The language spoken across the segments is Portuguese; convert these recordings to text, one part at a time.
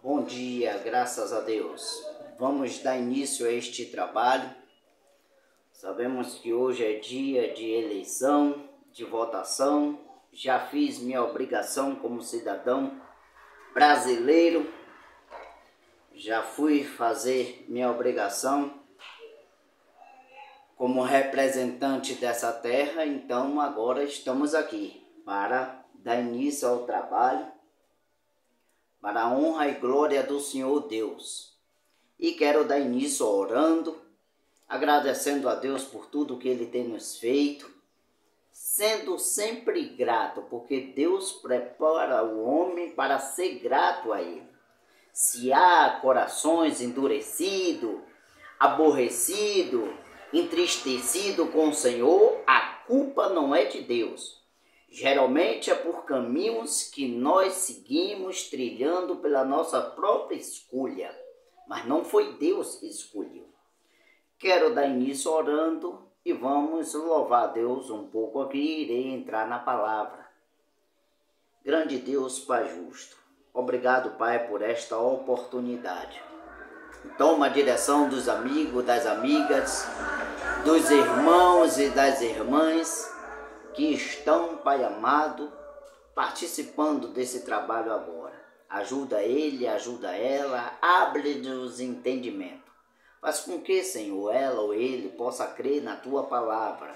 Bom dia, graças a Deus. Vamos dar início a este trabalho. Sabemos que hoje é dia de eleição, de votação. Já fiz minha obrigação como cidadão brasileiro. Já fui fazer minha obrigação como representante dessa terra. Então agora estamos aqui para dar início ao trabalho, para a honra e glória do Senhor Deus. E quero dar início orando, agradecendo a Deus por tudo que Ele tem nos feito, sendo sempre grato, porque Deus prepara o homem para ser grato a Ele. Se há corações endurecidos, aborrecidos, entristecidos com o Senhor, a culpa não é de Deus. Geralmente é por caminhos que nós seguimos trilhando pela nossa própria escolha, mas não foi Deus que escolheu. Quero dar início orando e vamos louvar a Deus um pouco aqui e irei entrar na palavra. Grande Deus, Pai justo, obrigado, Pai, por esta oportunidade. Toma a direção dos amigos, das amigas, dos irmãos e das irmãs que estão, Pai amado, participando desse trabalho agora. Ajuda ele, ajuda ela, abre-nos entendimento. Faz com que, Senhor, ela ou ele possa crer na Tua palavra.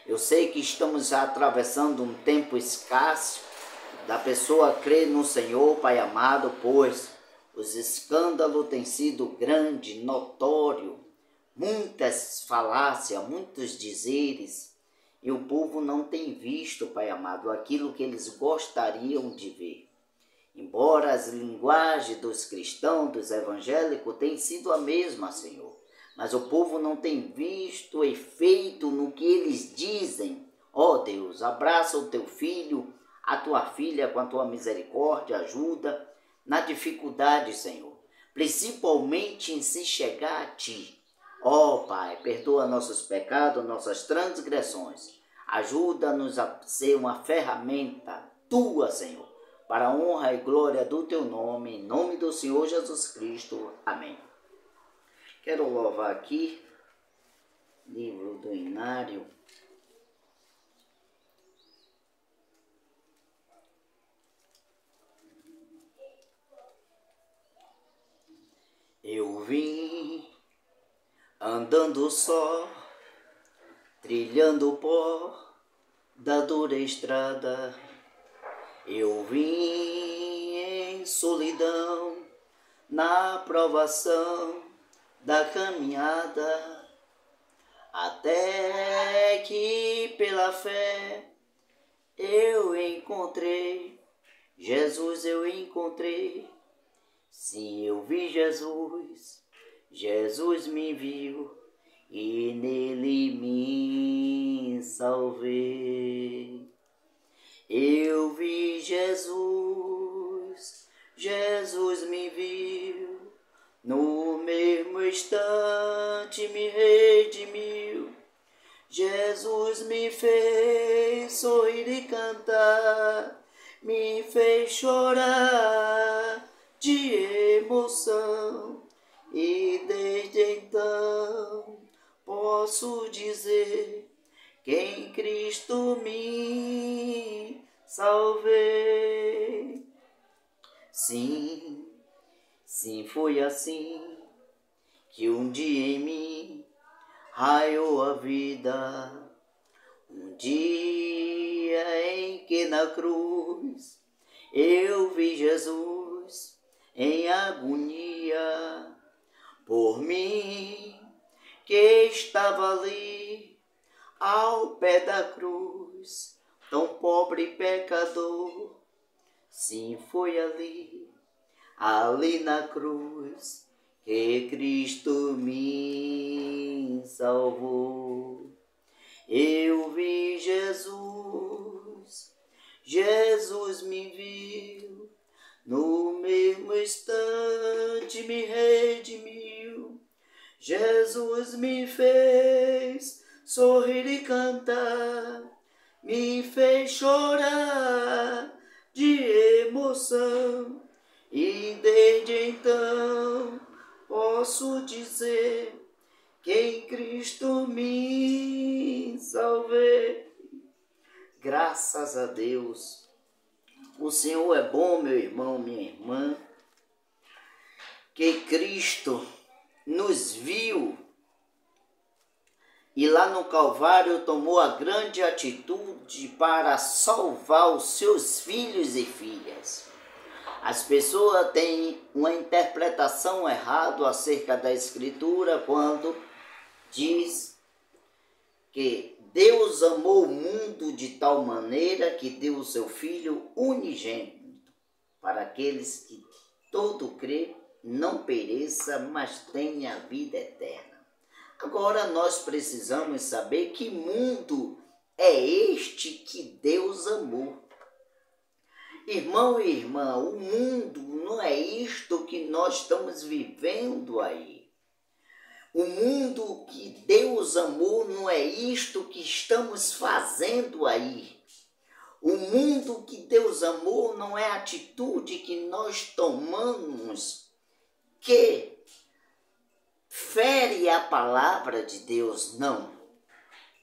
Eu sei que estamos já atravessando um tempo escasso da pessoa crer no Senhor, Pai amado, pois os escândalos têm sido grande, notório, muitas falácias, muitos dizeres, e o povo não tem visto, Pai amado, aquilo que eles gostariam de ver. Embora as linguagens dos cristãos, dos evangélicos, tenham sido a mesma, Senhor, mas o povo não tem visto efeito no que eles dizem. Ó Deus, abraça o Teu filho, a Tua filha com a Tua misericórdia, ajuda na dificuldade, Senhor, principalmente em se chegar a Ti. Ó Pai, perdoa nossos pecados, nossas transgressões. Ajuda-nos a ser uma ferramenta Tua, Senhor, para a honra e glória do Teu nome, em nome do Senhor Jesus Cristo. Amém. Quero louvar aqui, livro do Inário. Eu vim andando só, trilhando o pó da dura estrada. Eu vim em solidão, na provação da caminhada, até que pela fé eu encontrei, Jesus eu encontrei. Sim, eu vi Jesus, Jesus me viu e nele me salvei. Eu vi Jesus, Jesus me viu, no mesmo instante me redimiu. Jesus me fez sorrir e cantar, me fez chorar de emoção, e desde então posso dizer que em Cristo me salvei. Sim, sim, foi assim que um dia em mim raiou a vida. Um dia em que na cruz eu vi Jesus em agonia por mim, que estava ali ao pé da cruz, tão pobre e pecador. Sim, foi ali, ali na cruz, que Cristo me salvou. Eu vi Jesus, Jesus me viu, no mesmo instante me redimiu. Jesus me fez sorrir e cantar, me fez chorar de emoção, e desde Somente então posso dizer que em Cristo me salvei. Graças a Deus. O Senhor é bom, meu irmão, minha irmã. Que Cristo nos viu e lá no Calvário tomou a grande atitude para salvar os seus filhos e filhas. As pessoas têm uma interpretação errada acerca da Escritura quando diz que Deus amou o mundo de tal maneira que deu o seu Filho unigênito para aqueles que todo crê não pereça, mas tenha a vida eterna. Agora nós precisamos saber que mundo é este que Deus amou. Irmão e irmã, o mundo não é isto que nós estamos vivendo aí. O mundo que Deus amou não é isto que estamos fazendo aí. O mundo que Deus amou não é a atitude que nós tomamos que fere a palavra de Deus, não.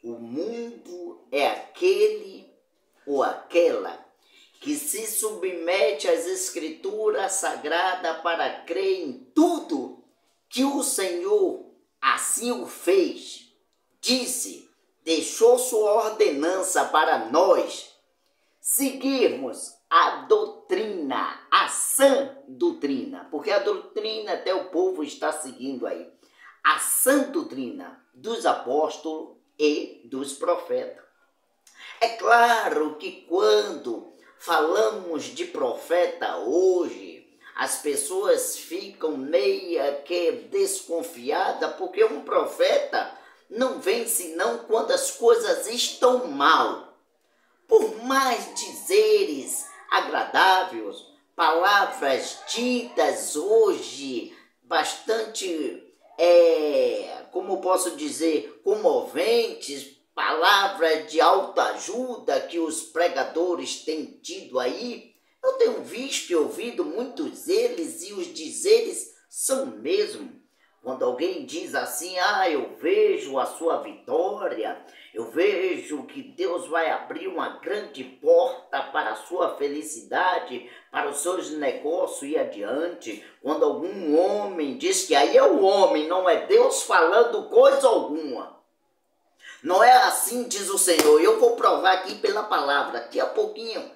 O mundo é aquele ou aquela que se submete às Escrituras Sagradas para crer em tudo que o Senhor assim o fez. Disse, deixou sua ordenança para nós seguirmos a doutrina, a sã doutrina, porque a doutrina até o povo está seguindo aí, a sã doutrina dos apóstolos e dos profetas. É claro que quando falamos de profeta hoje, as pessoas ficam meia que desconfiadas, porque um profeta não vem senão quando as coisas estão mal. Por mais dizeres agradáveis, palavras ditas hoje bastante, como posso dizer, comoventes, palavras de autoajuda que os pregadores têm tido aí, eu tenho visto e ouvido muitos deles e os dizeres são mesmo. Quando alguém diz assim, eu vejo a sua vitória, eu vejo que Deus vai abrir uma grande porta para a sua felicidade, para os seus negócios e adiante. Quando algum homem diz que aí é o homem, não é Deus falando coisa alguma. Não é assim, diz o Senhor. Eu vou provar aqui pela palavra, daqui a pouquinho.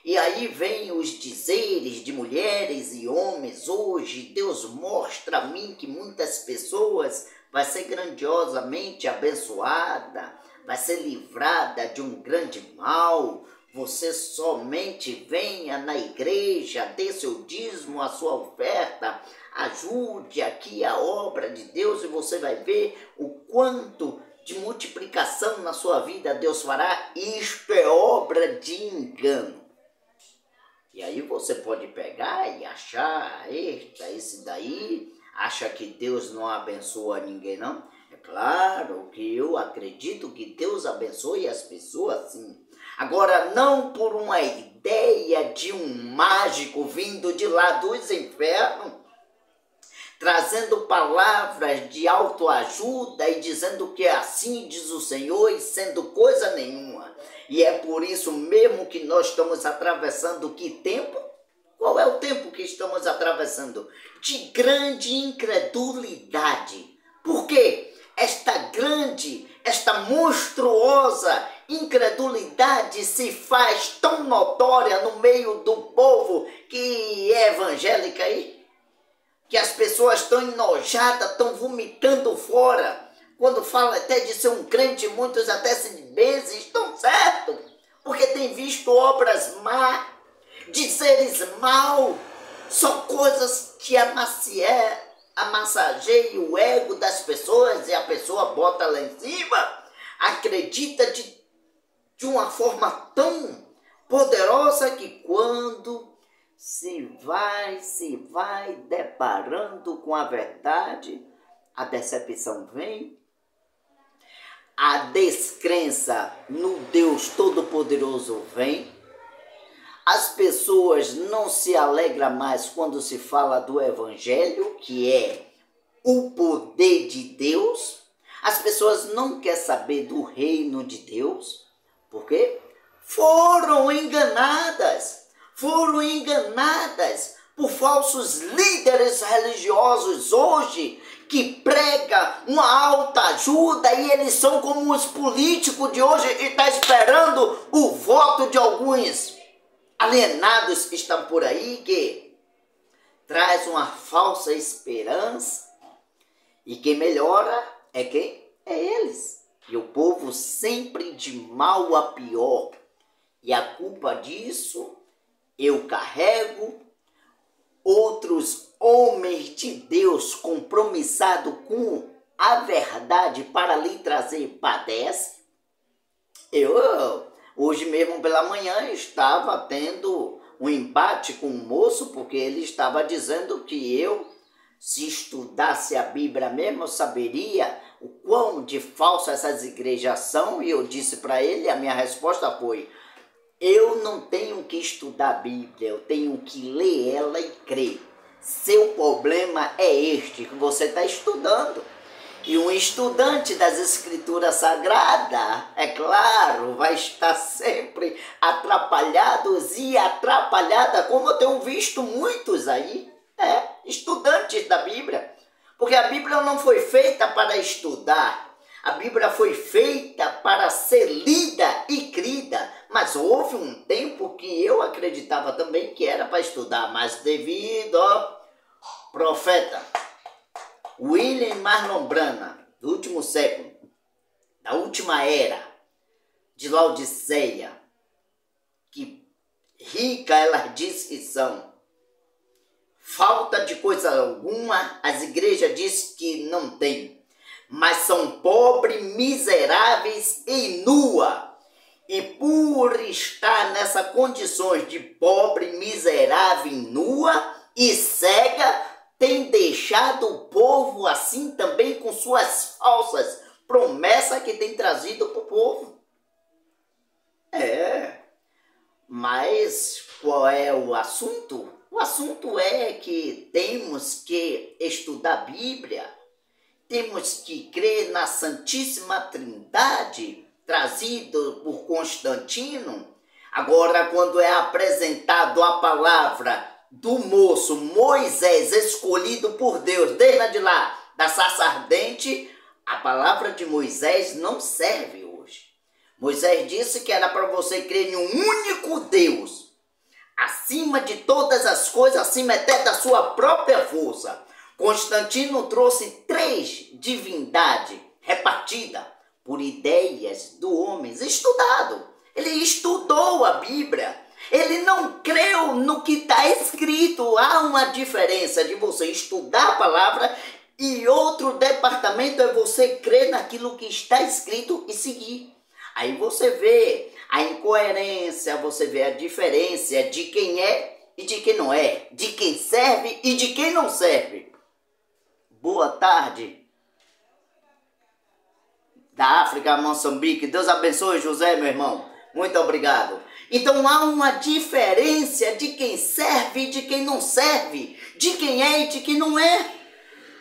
E aí vem os dizeres de mulheres e homens hoje. Deus mostra a mim que muitas pessoas vai ser grandiosamente abençoada, vai ser livrada de um grande mal. Você somente venha na igreja, dê seu dízimo, a sua oferta, ajude aqui a obra de Deus e você vai ver o quanto de multiplicação na sua vida Deus fará. Isto é obra de engano. E aí você pode pegar e achar, eita, esse daí acha que Deus não abençoa ninguém, não? É claro que eu acredito que Deus abençoe as pessoas, sim. Agora, não por uma ideia de um mágico vindo de lá dos infernos, trazendo palavras de autoajuda e dizendo que assim diz o Senhor e sendo coisa nenhuma. E é por isso mesmo que nós estamos atravessando que tempo? Qual é o tempo que estamos atravessando? De grande incredulidade. Por quê? Esta monstruosa incredulidade se faz tão notória no meio do povo que é evangélica aí, que as pessoas estão enojadas, estão vomitando fora. Quando fala até de ser um crente, muitos até se benzem, estão certos, porque tem visto obras má, de seres mal, são coisas que amassageiam o ego das pessoas e a pessoa bota lá em cima, acredita de uma forma tão poderosa que quando se vai deparando com a verdade, a decepção vem, a descrença no Deus Todo-Poderoso vem, As pessoas não se alegram mais quando se fala do Evangelho, que é o poder de Deus. As pessoas não querem saber do reino de Deus. Por quê? Foram enganadas por falsos líderes religiosos hoje, que pregam uma alta ajuda e eles são como os políticos de hoje e estão esperando o voto de alguns alienados que estão por aí, que traz uma falsa esperança, e quem melhora é quem? É eles. E o povo sempre de mal a pior. E a culpa disso eu carrego. Outros homens de Deus compromissados com a verdade para lhe trazer padece. Hoje mesmo pela manhã estava tendo um embate com um moço, porque ele estava dizendo que eu, se estudasse a Bíblia mesmo, eu saberia o quão de falso essas igrejas são. E eu disse para ele, a minha resposta foi: eu não tenho que estudar a Bíblia, eu tenho que ler ela e crer. Seu problema é este, que você está estudando. E um estudante das Escrituras Sagradas, é claro, vai estar sempre atrapalhados e atrapalhada, como eu tenho visto muitos aí, estudantes da Bíblia. Porque a Bíblia não foi feita para estudar. A Bíblia foi feita para ser lida e crida, mas houve um tempo que eu acreditava também que era para estudar, mas devido ao profeta William Marlon Branham, do último século, da última era, de Laodiceia, que rica elas diz que são, falta de coisa alguma, as igrejas dizem que não tem, mas são pobres, miseráveis e nua. E por estar nessas condições de pobre, miserável e nua e cega, tem deixado o povo assim também com suas falsas promessas que tem trazido para o povo. Mas qual é o assunto? O assunto é que temos que estudar a Bíblia, temos que crer na Santíssima Trindade, trazido por Constantino. Agora, quando é apresentado a palavra do moço Moisés, escolhido por Deus, desde lá da sarça ardente, a palavra de Moisés não serve hoje. Moisés disse que era para você crer em um único Deus, acima de todas as coisas, acima até da sua própria força. Constantino trouxe 3 divindades repartidas por ideias do homem estudado. Ele estudou a Bíblia. Ele não creu no que está escrito. Há uma diferença de você estudar a palavra e outro departamento é você crer naquilo que está escrito e seguir. Aí você vê a incoerência, você vê a diferença de quem é e de quem não é, de quem serve e de quem não serve. Boa tarde. Da África, Moçambique. Deus abençoe, José, meu irmão. Muito obrigado. Então há uma diferença de quem serve e de quem não serve, de quem é e de quem não é.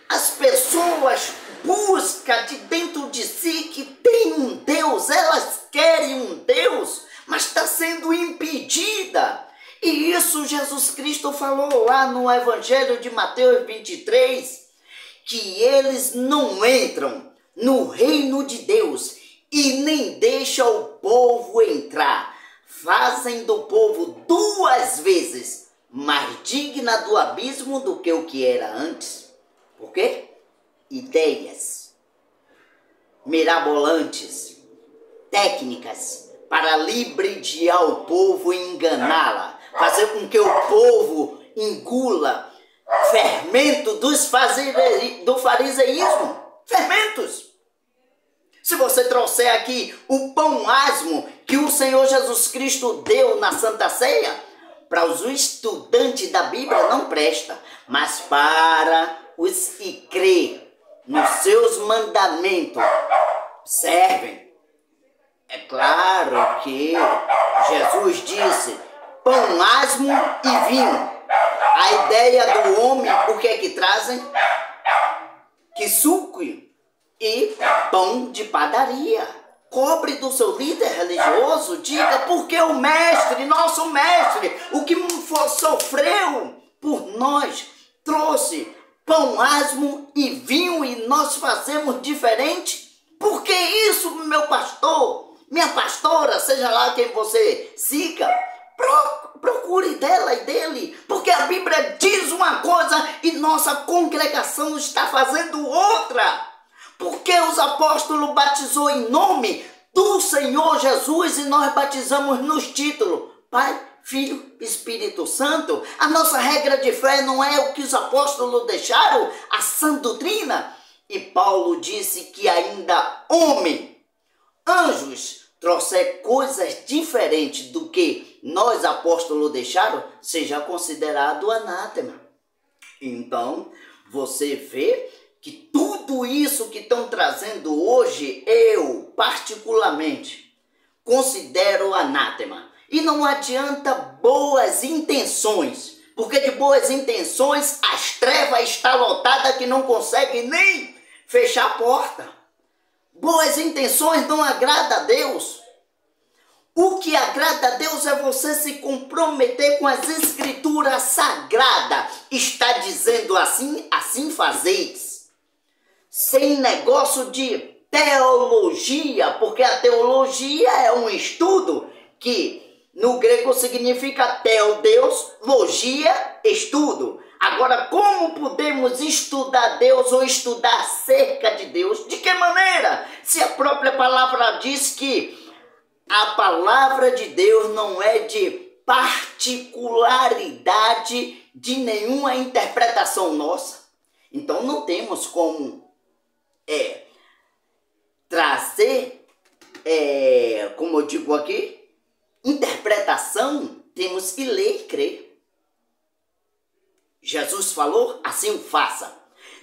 As pessoas buscam de dentro de si que tem um Deus, elas querem um Deus, mas está sendo impedida. E isso Jesus Cristo falou lá no Evangelho de Mateus 23, que eles não entram no reino de Deus e nem deixam o povo entrar. Fazem do povo 2 vezes mais digna do abismo do que o que era antes. Por quê? Ideias mirabolantes, técnicas para ludibriar o povo e enganá-la, fazer com que o povo engula fermento do fariseísmo. Fermentos. Se você trouxer aqui o pão asmo que o Senhor Jesus Cristo deu na Santa Ceia, para os estudantes da Bíblia não presta, mas para os que crê nos seus mandamentos servem. É claro que Jesus disse pão asmo e vinho. A ideia do homem, o que é que trazem? Que suco e pão de padaria. Cobre do seu líder religioso, diga porque o mestre, nosso mestre, o que sofreu por nós, trouxe pão asmo e vinho e nós fazemos diferente? Por que isso, meu pastor, minha pastora, seja lá quem você siga, procure dela e dele, porque a Bíblia diz uma coisa e nossa congregação está fazendo outra. Porque os apóstolos batizou em nome do Senhor Jesus e nós batizamos nos títulos Pai, Filho, Espírito Santo. A nossa regra de fé não é o que os apóstolos deixaram, a sã doutrina. E Paulo disse que ainda homem, anjos, trouxer coisas diferentes do que nós apóstolos deixaram, seja considerado anátema. Então, você vê que tudo isso que estão trazendo hoje, eu particularmente considero anátema. E não adianta boas intenções, porque de boas intenções as trevas estão lotadas que não conseguem nem fechar a porta. Boas intenções não agradam a Deus. O que agrada a Deus é você se comprometer com as escrituras sagradas. Está dizendo assim, assim fazeis. Sem negócio de teologia, porque a teologia é um estudo que no grego significa teo, Deus, logia, estudo. Agora, como podemos estudar Deus ou estudar acerca de Deus? De que maneira? Se a própria palavra diz que a palavra de Deus não é de particularidade de nenhuma interpretação nossa. Então não temos como trazer, como eu digo aqui, interpretação, temos que ler e crer. Jesus falou, assim o faça.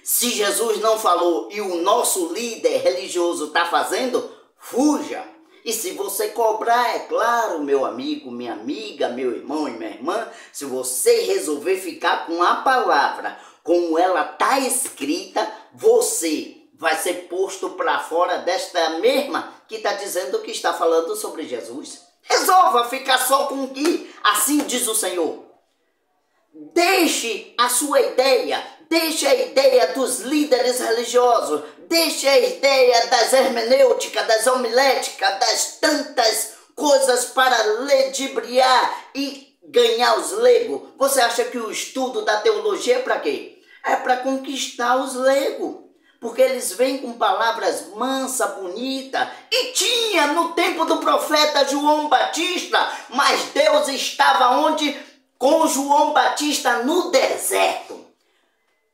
Se Jesus não falou e o nosso líder religioso está fazendo, fuja. E se você cobrar, é claro, meu amigo, minha amiga, meu irmão e minha irmã, se você resolver ficar com a palavra como ela está escrita, você vai ser posto para fora desta mesma que está dizendo que está falando sobre Jesus. Resolva ficar só com o que assim diz o Senhor. Deixe a sua ideia, deixe a ideia dos líderes religiosos, deixe a ideia das hermenêuticas, das homiléticas, das tantas coisas para ludibriar e ganhar os leigos. Você acha que o estudo da teologia é para quê? É para conquistar os leigos. Porque eles vêm com palavras mansa, bonita. E tinha no tempo do profeta João Batista, mas Deus estava onde? Com João Batista no deserto.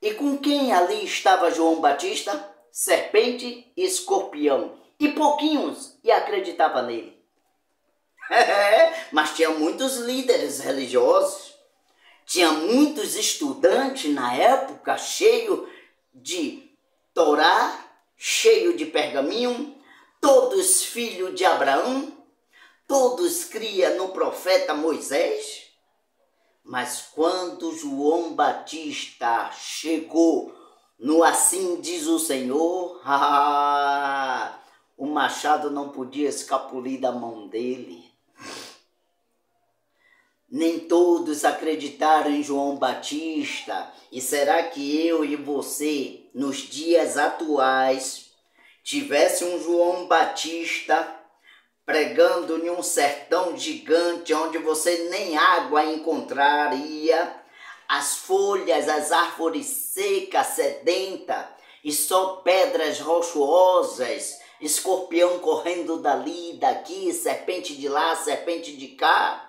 E com quem ali estava João Batista? Serpente e escorpião. E pouquinhos e acreditavam nele. Mas tinha muitos líderes religiosos. Tinha muitos estudantes na época, cheio de Torá, cheio de pergaminho, todos filhos de Abraão, todos cria no profeta Moisés. Mas quando João Batista chegou no assim diz o Senhor, o machado não podia escapulir da mão dele. Nem todos acreditaram em João Batista. E será que eu e você, nos dias atuais, tivesse um João Batista pregando em um sertão gigante onde você nem água encontraria, as folhas, as árvores secas, sedentas, e só pedras rochosas, escorpião correndo dali, daqui, serpente de lá, serpente de cá,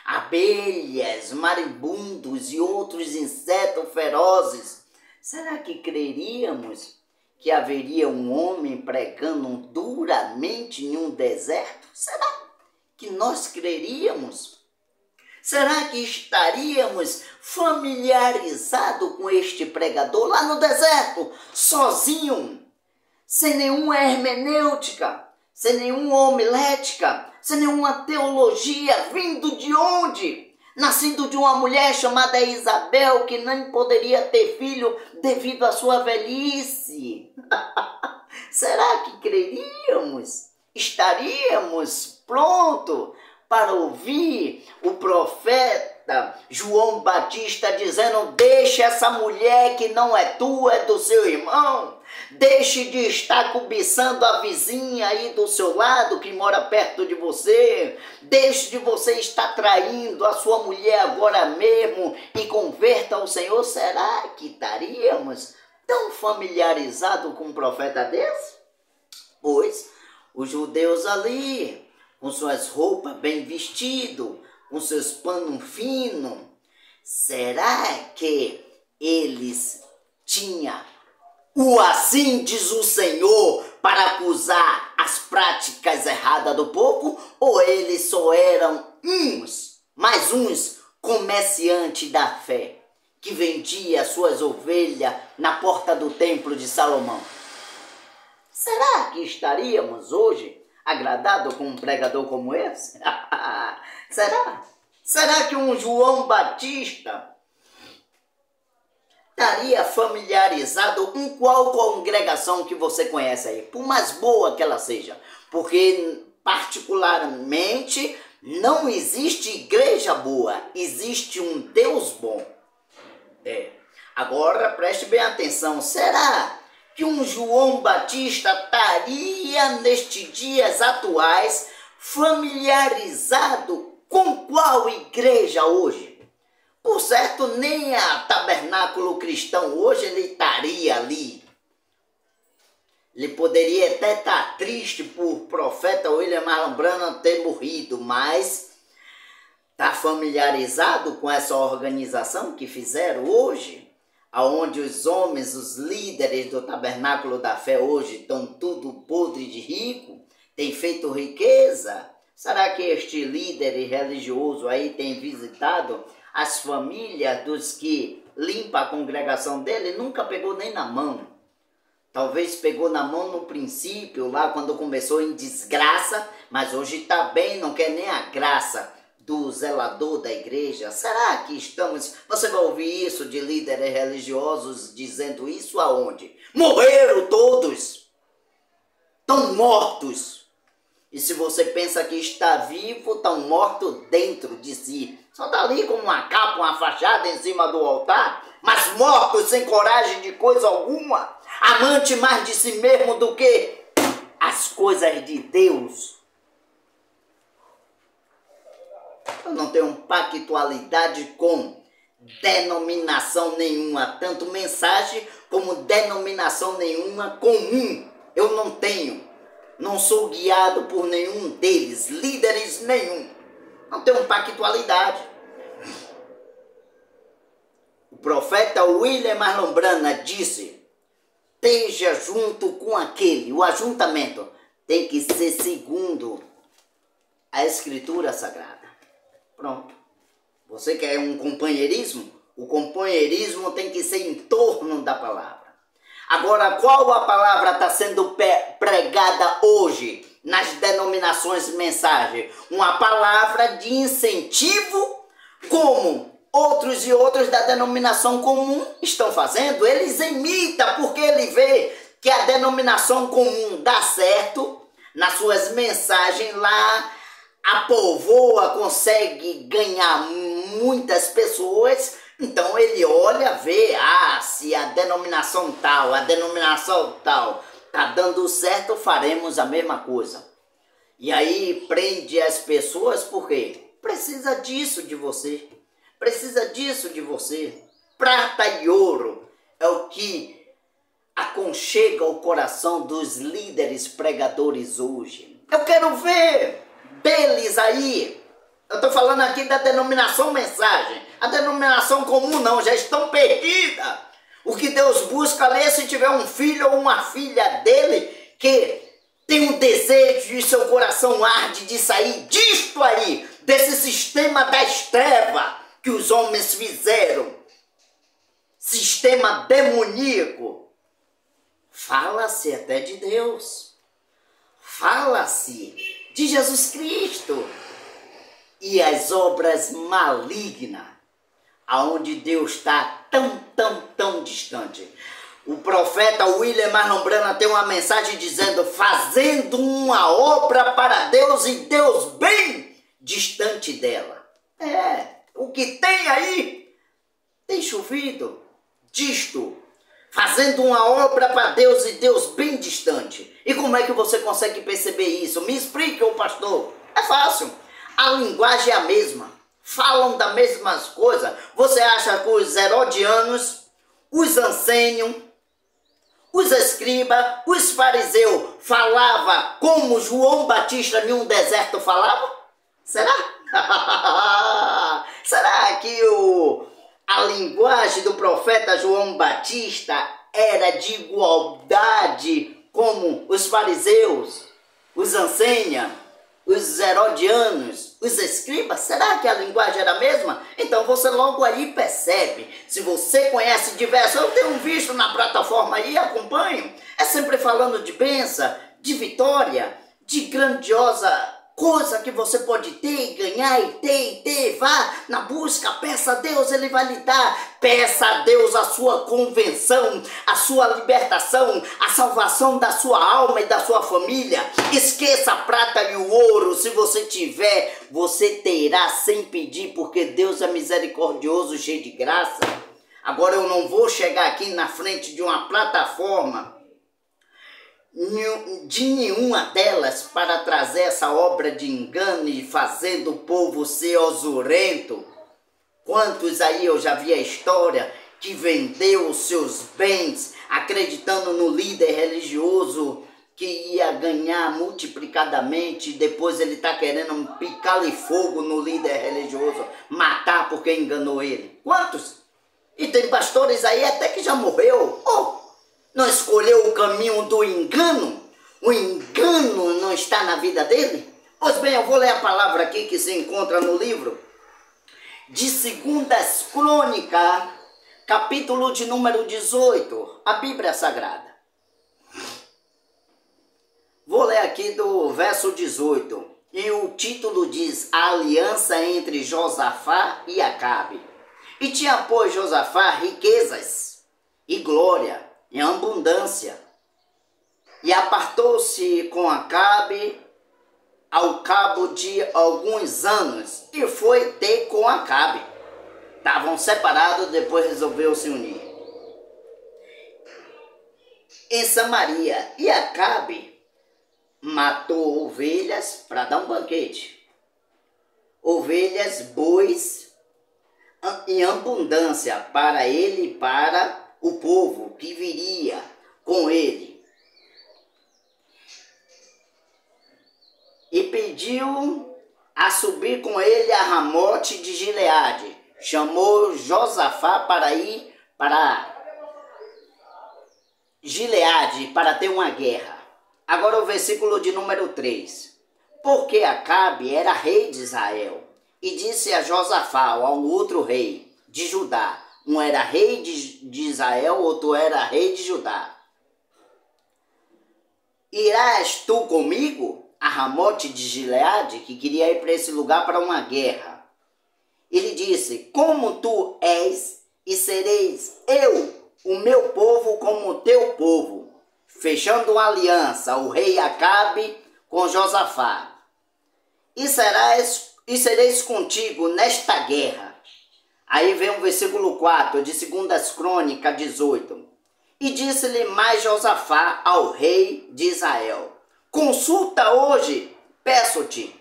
abelhas, marimbundos e outros insetos ferozes. Será que creríamos que haveria um homem pregando duramente em um deserto? Será que nós creríamos? Será que estaríamos familiarizados com este pregador lá no deserto, sozinho, sem nenhuma hermenêutica, sem nenhuma homilética, sem nenhuma teologia, vindo de onde? nascido de uma mulher chamada Isabel, que nem poderia ter filho devido à sua velhice. Será que creríamos? Estaríamos prontos para ouvir o profeta João Batista dizendo: deixe essa mulher que não é tua, é do seu irmão. Deixe de estar cobiçando a vizinha aí do seu lado que mora perto de você. Deixe de você estar traindo a sua mulher agora mesmo e converta ao Senhor. Será que estaríamos tão familiarizados com um profeta desse? Pois os judeus ali, com suas roupas bem vestidos, com seus panos finos, será que eles tinham o assim diz o Senhor para acusar as práticas erradas do povo? Ou eles só eram mais uns comerciantes da fé, que vendia suas ovelhas na porta do templo de Salomão? Será que estaríamos hoje agradados com um pregador como esse? Será? Será que um João Batista estaria familiarizado com qual congregação que você conhece aí, por mais boa que ela seja? Porque, particularmente, não existe igreja boa, existe um Deus bom. Agora, preste bem atenção, será que um João Batista estaria, nestes dias atuais, familiarizado com qual igreja hoje? Por certo, nem a Tabernáculo Cristão hoje ele estaria ali. Ele poderia até estar triste por o profeta William Marlon Branham ter morrido, mas está familiarizado com essa organização que fizeram hoje? Aonde os homens, os líderes do Tabernáculo da Fé hoje estão tudo podre de rico, tem feito riqueza? Será que este líder religioso aí tem visitado as famílias dos que limpam a congregação dele? Nunca pegou nem na mão. Talvez pegou na mão no princípio, lá quando começou em desgraça, mas hoje está bem, não quer nem a graça do zelador da igreja. Será que estamos... Você vai ouvir isso de líderes religiosos dizendo isso aonde? Morreram todos! Estão mortos! E se você pensa que está vivo, estão mortos dentro de si. Só está ali com uma capa, uma fachada em cima do altar, mas mortos sem coragem de coisa alguma. Amante mais de si mesmo do que as coisas de Deus. Eu não tenho pactualidade com denominação nenhuma, tanto mensagem como denominação nenhuma comum. Eu não tenho. Não sou guiado por nenhum deles, líderes nenhum. Não tenho pactualidade. O profeta William Marlon Branham disse: esteja junto com aquele. O ajuntamento tem que ser segundo a Escritura Sagrada. Pronto. Você quer um companheirismo? O companheirismo tem que ser em torno da palavra. Agora, qual a palavra está sendo pregada hoje nas denominações mensagem? Uma palavra de incentivo, como outros e outros da denominação comum estão fazendo. Eles imitam porque ele vê que a denominação comum dá certo nas suas mensagens lá, a povoa consegue ganhar muitas pessoas. Então ele olha, vê, se a denominação tal está dando certo, faremos a mesma coisa. E aí prende as pessoas porque precisa disso de você. Precisa disso de você. Prata e ouro é o que aconchega o coração dos líderes pregadores hoje. Eu quero ver deles aí. Eu estou falando aqui da denominação mensagem. A denominação comum não, já estão perdidas. O que Deus busca ali é se tiver um filho ou uma filha dele que tem um desejo e seu coração arde de sair disto aí, desse sistema das trevas que os homens fizeram. Sistema demoníaco. Fala-se até de Deus. Fala-se de Jesus Cristo. e as obras malignas, aonde Deus está tão distante. O profeta William Marlon Branham tem uma mensagem dizendo: fazendo uma obra para Deus e Deus bem distante dela. O que tem aí tem chovido disto. Fazendo uma obra para Deus e Deus bem distante. E como é que você consegue perceber isso? Me explique, ô pastor. É fácil. A linguagem é a mesma. Falam das mesmas coisas. Você acha que os herodianos, os anciãos, os escribas, os fariseus falavam como João Batista em um deserto falava? Será? Será que a linguagem do profeta João Batista era de igualdade como os fariseus, os anciãos, os herodianos, os escribas? Será que a linguagem era a mesma? Então você logo aí percebe. Se você conhece diversos, eu tenho visto na plataforma aí, acompanho, é sempre falando de bênção, de vitória, de grandiosa coisa que você pode ter, ganhar e ter, vá na busca, peça a Deus, Ele vai lhe dar. Peça a Deus a sua convenção, a sua libertação, a salvação da sua alma e da sua família. Esqueça a prata e o ouro, se você tiver, você terá sem pedir, porque Deus é misericordioso, cheio de graça. Agora eu não vou chegar aqui na frente de uma plataforma de nenhuma delas para trazer essa obra de engano e fazendo o povo ser osurento. Quantos aí eu já vi a história que vendeu os seus bens acreditando no líder religioso que ia ganhar multiplicadamente, e depois ele está querendo picar-lhe fogo no líder religioso, matar porque enganou ele. Quantos? E tem pastores aí até que já morreu. Não escolheu o caminho do engano? O engano não está na vida dele? Pois bem, eu vou ler a palavra aqui que se encontra no livro de 2 Crônicas, capítulo de número 18, a Bíblia Sagrada. Vou ler aqui do verso 18. E o título diz: a aliança entre Josafá e Acabe. E tinha, pois, Josafá riquezas e glória, em abundância, e apartou-se com Acabe ao cabo de alguns anos, e foi ter com Acabe. Estavam separados, depois resolveu se unir em Samaria. E Acabe matou ovelhas para dar um banquete, ovelhas, bois em abundância para ele e para o povo que viria com ele. E pediu a subir com ele a Ramote de Gileade. Chamou Josafá para ir para Gileade para ter uma guerra. Agora o versículo de número 3. Porque Acabe era rei de Israel, e disse a Josafá, ao outro rei de Judá, um era rei de Israel, outro era rei de Judá: irás tu comigo a Ramote de Gileade, que queria ir para esse lugar para uma guerra? Ele disse: como tu és, e sereis eu, o meu povo, como o teu povo. Fechando uma aliança, o rei Acabe com Josafá. E sereis contigo nesta guerra. Aí vem o versículo 4 de 2 Crônicas 18. E disse-lhe mais Josafá ao rei de Israel: consulta hoje, peço-te,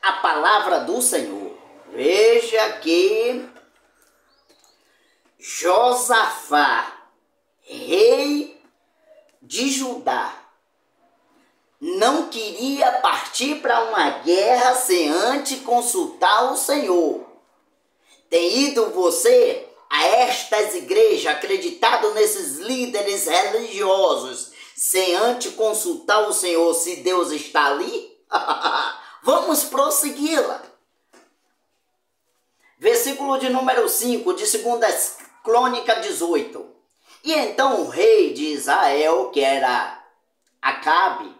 a palavra do Senhor. Veja que Josafá, rei de Judá, não queria partir para uma guerra sem antes consultar o Senhor. Tem ido você a estas igrejas, acreditado nesses líderes religiosos, sem antes consultar o Senhor se Deus está ali? Vamos prossegui-la. Versículo de número 5 de 2 Crônicas 18. E então o rei de Israel, que era Acabe,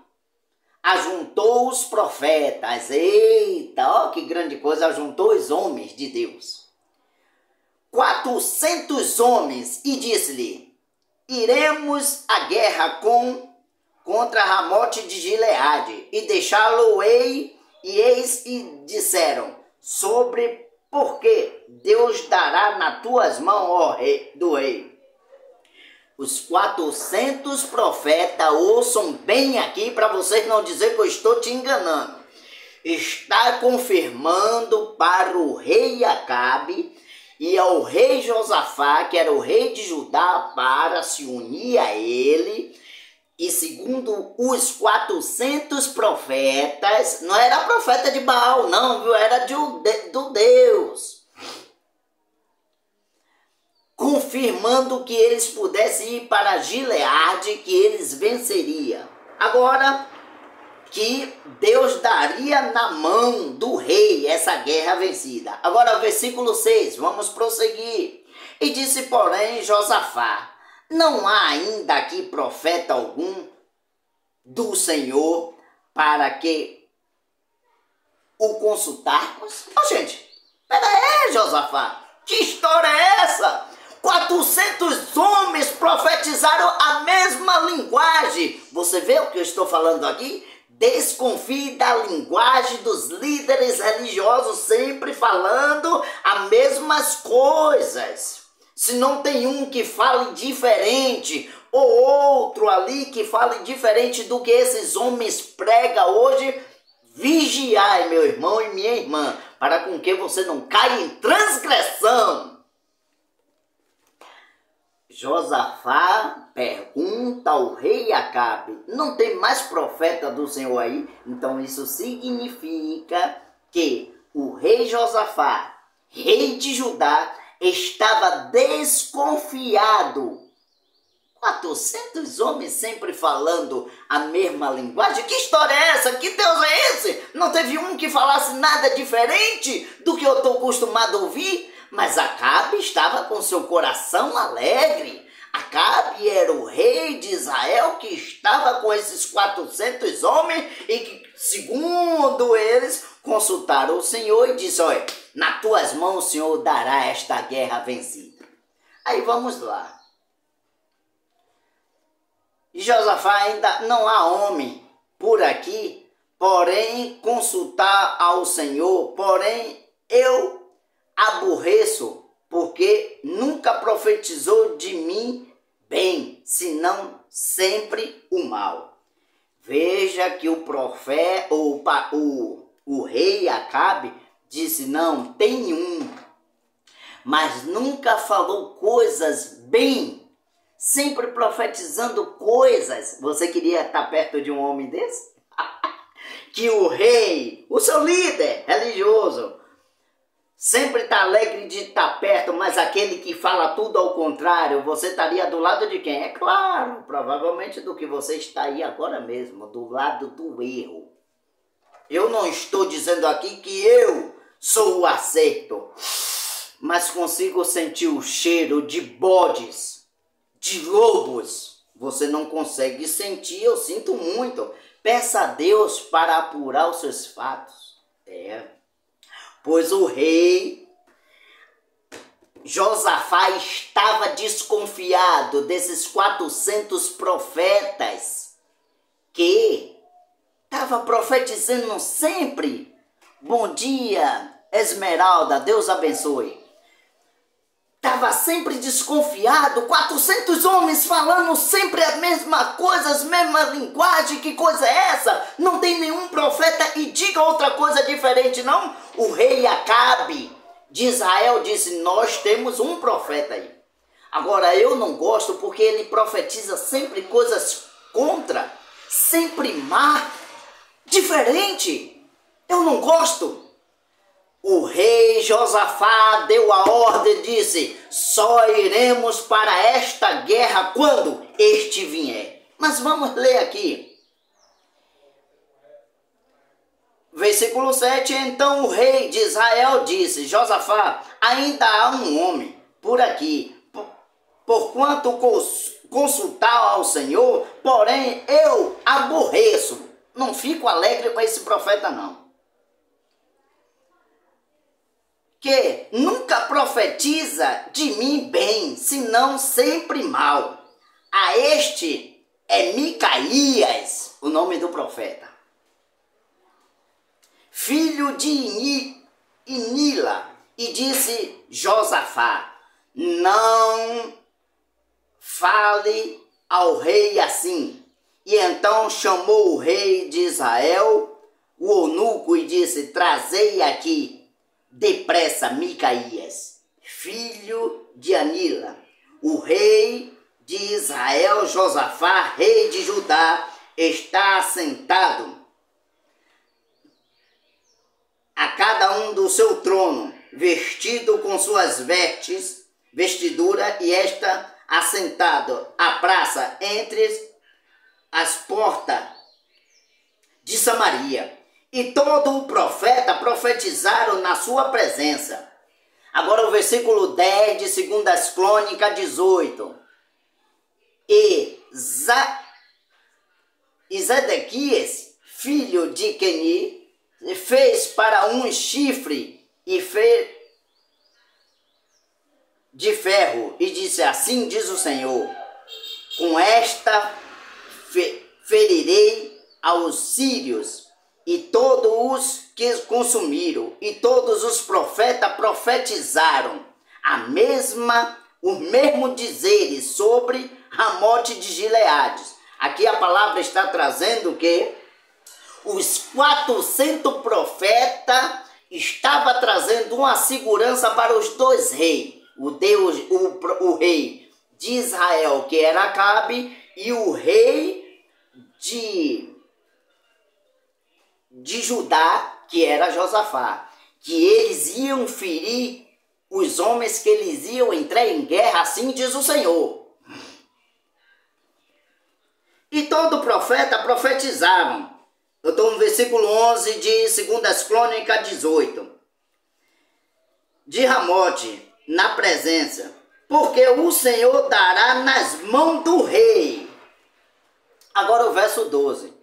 ajuntou os profetas. Eita, ó que grande coisa, ajuntou os homens de Deus. 400 homens, e disse-lhe: iremos à guerra contra Ramote de Gileade, e deixá-lo-ei. E eis e disseram: sobre porque Deus dará nas tuas mãos, ó rei do rei. Os 400 profetas, ouçam bem aqui para vocês não dizer que eu estou te enganando. Está confirmando para o rei Acabe e ao rei Josafá, que era o rei de Judá, para se unir a ele. E segundo os 400 profetas, não era profeta de Baal, não, viu? Era do Deus. Confirmando que eles pudessem ir para Gileade, que eles venceriam. Agora, que Deus daria na mão do rei essa guerra vencida. Agora, versículo 6, vamos prosseguir. E disse, porém, Josafá: não há ainda aqui profeta algum do Senhor para que o consultarmos? Ó, gente, peraí, Josafá, que história é essa? 400 homens profetizaram a mesma linguagem. Você vê o que eu estou falando aqui? Desconfie da linguagem dos líderes religiosos, sempre falando as mesmas coisas. Se não tem um que fale diferente, ou outro ali que fale diferente do que esses homens pregam hoje, vigiai, meu irmão e minha irmã, para com que você não caia em transgressão. Josafá pergunta ao rei Acabe: não tem mais profeta do Senhor aí? Então isso significa que o rei Josafá, rei de Judá, estava desconfiado. 400 homens sempre falando a mesma linguagem. Que história é essa? Que Deus é esse? Não teve um que falasse nada diferente do que eu estou acostumado a ouvir? Mas Acabe estava com seu coração alegre. Acabe era o rei de Israel que estava com esses 400 homens e que, segundo eles, consultaram o Senhor e disse: olha, nas tuas mãos o Senhor dará esta guerra vencida. Aí vamos lá. E Josafá: ainda não há homem por aqui, porém consultar ao Senhor, porém eu aborreço, porque nunca profetizou de mim bem, senão sempre o mal. Veja que o profeta, o rei Acabe disse: não, tem um, mas nunca falou coisas bem, sempre profetizando coisas. Você queria estar perto de um homem desse? Que o rei, o seu líder religioso, sempre está alegre de estar perto, mas aquele que fala tudo ao contrário, você estaria do lado de quem? É claro, provavelmente do que você está aí agora mesmo, do lado do erro. Eu não estou dizendo aqui que eu sou o acerto, mas consigo sentir o cheiro de bodes, de lobos. Você não consegue sentir, eu sinto muito. Peça a Deus para apurar os seus fatos. Pois o rei Josafá estava desconfiado desses 400 profetas que estava profetizando sempre. Bom dia, Esmeralda, Deus abençoe. Estava sempre desconfiado, 400 homens falando sempre a mesma coisa, as mesmas linguagens. Que coisa é essa? Não tem nenhum profeta e diga outra coisa diferente, não? O rei Acabe de Israel disse: nós temos um profeta aí. Agora eu não gosto porque ele profetiza sempre coisas contra, sempre má, diferente. Eu não gosto. O rei Josafá deu a ordem e disse: só iremos para esta guerra quando este vier. Mas vamos ler aqui. Versículo 7, então o rei de Israel disse: Josafá, ainda há um homem por aqui, porquanto consultar ao Senhor, porém eu aborreço. não fico alegre com esse profeta, não. Que nunca profetiza de mim bem, senão sempre mal. A este é Micaías, o nome do profeta, filho de Inila, e disse Josafá: não fale ao rei assim. E então chamou o rei de Israel, o eunuco, e disse: trazei aqui depressa Micaías, filho de Anila. O rei de Israel, Josafá, rei de Judá, está assentado a cada um do seu trono, vestido com suas vestidura, e está assentado à praça entre as portas de Samaria. E todo o profeta profetizaram na sua presença. Agora o versículo 10 de 2 Crônicas 18. E Zedequias, filho de Queni, fez para um chifre e fez de ferro, e disse: assim diz o Senhor, com esta ferirei aos sírios e todos os que consumiram. E todos os profetas profetizaram os mesmos dizeres sobre Ramote de Gileades. Aqui a palavra está trazendo que os 400 profetas estavam trazendo uma segurança para os dois reis. O rei de Israel, que era Acabe, e o rei de Judá, que era Josafá, que eles iam ferir os homens, que eles iam entrar em guerra, assim diz o Senhor. E todo profeta profetizavam. Eu estou no versículo 11 de 2 Crônicas 18. De Ramote, na presença, porque o Senhor dará nas mãos do rei. Agora o verso 12.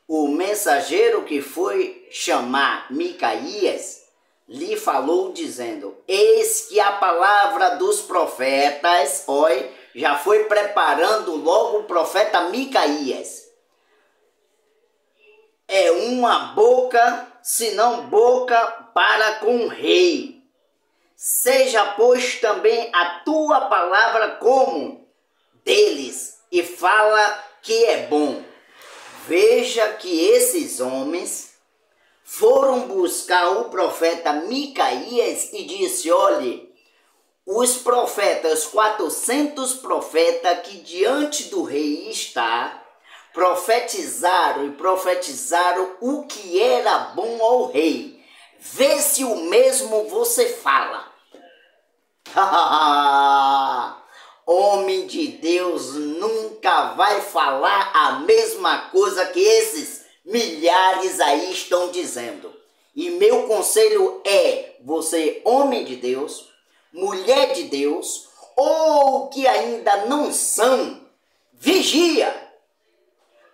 O mensageiro que foi chamar Micaías lhe falou dizendo: eis que a palavra dos profetas, olha, já foi preparando logo o profeta Micaías. É uma boca, senão boca para com o rei. Seja, pois, também a tua palavra como deles, e fala que é bom. Veja que esses homens foram buscar o profeta Micaías e disse: olhe, os profetas, 400 profetas que diante do rei está, profetizaram o que era bom ao rei. Vê se o mesmo você fala. Homem de Deus nunca vai falar a mesma coisa que esses milhares aí estão dizendo. E meu conselho é: você, homem de Deus, mulher de Deus, ou que ainda não são, vigia.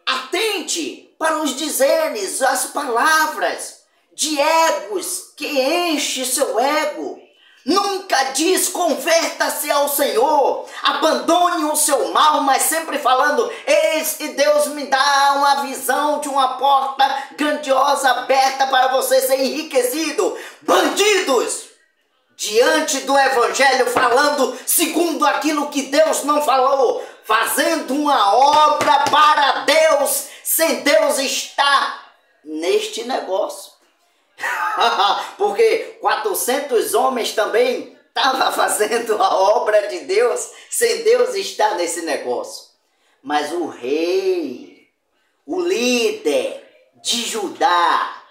Atente para os dizeres, as palavras de egos que enche seu ego. Nunca diz: converta-se ao Senhor, abandone o seu mal, mas sempre falando: eis que Deus me dá uma visão de uma porta grandiosa aberta para você ser enriquecido. Bandidos! Diante do evangelho, falando segundo aquilo que Deus não falou, fazendo uma obra para Deus, sem Deus estar neste negócio. Porque 400 homens também estavam fazendo a obra de Deus, sem Deus estar nesse negócio. Mas o rei, o líder de Judá,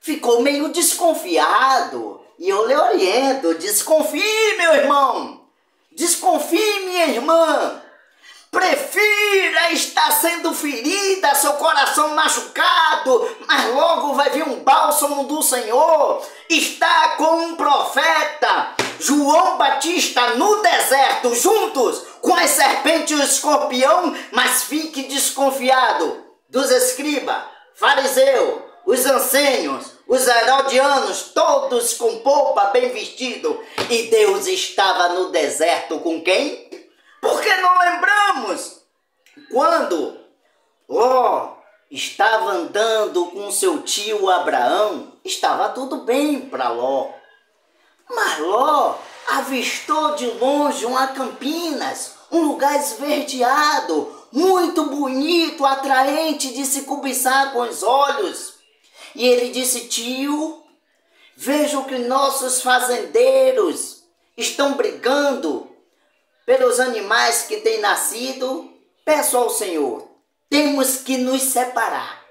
ficou meio desconfiado. E eu lhe oriento: desconfie, meu irmão, desconfie, minha irmã. Prefira estar sendo ferida, seu coração machucado, mas logo vai vir um bálsamo do Senhor. Está com um profeta, João Batista, no deserto, juntos com as serpentes e o escorpião, mas fique desconfiado. dos escribas, fariseus, os anciãos, os herodianos, todos com polpa bem vestido. E Deus estava no deserto com quem? Porque não lembramos quando Ló estava andando com seu tio Abraão, estava tudo bem para Ló. Mas Ló avistou de longe uma campinas, um lugar esverdeado, muito bonito, atraente de se cobiçar com os olhos. E ele disse: tio, vejo que nossos fazendeiros estão brigando pelos animais que têm nascido. Peço ao Senhor, temos que nos separar.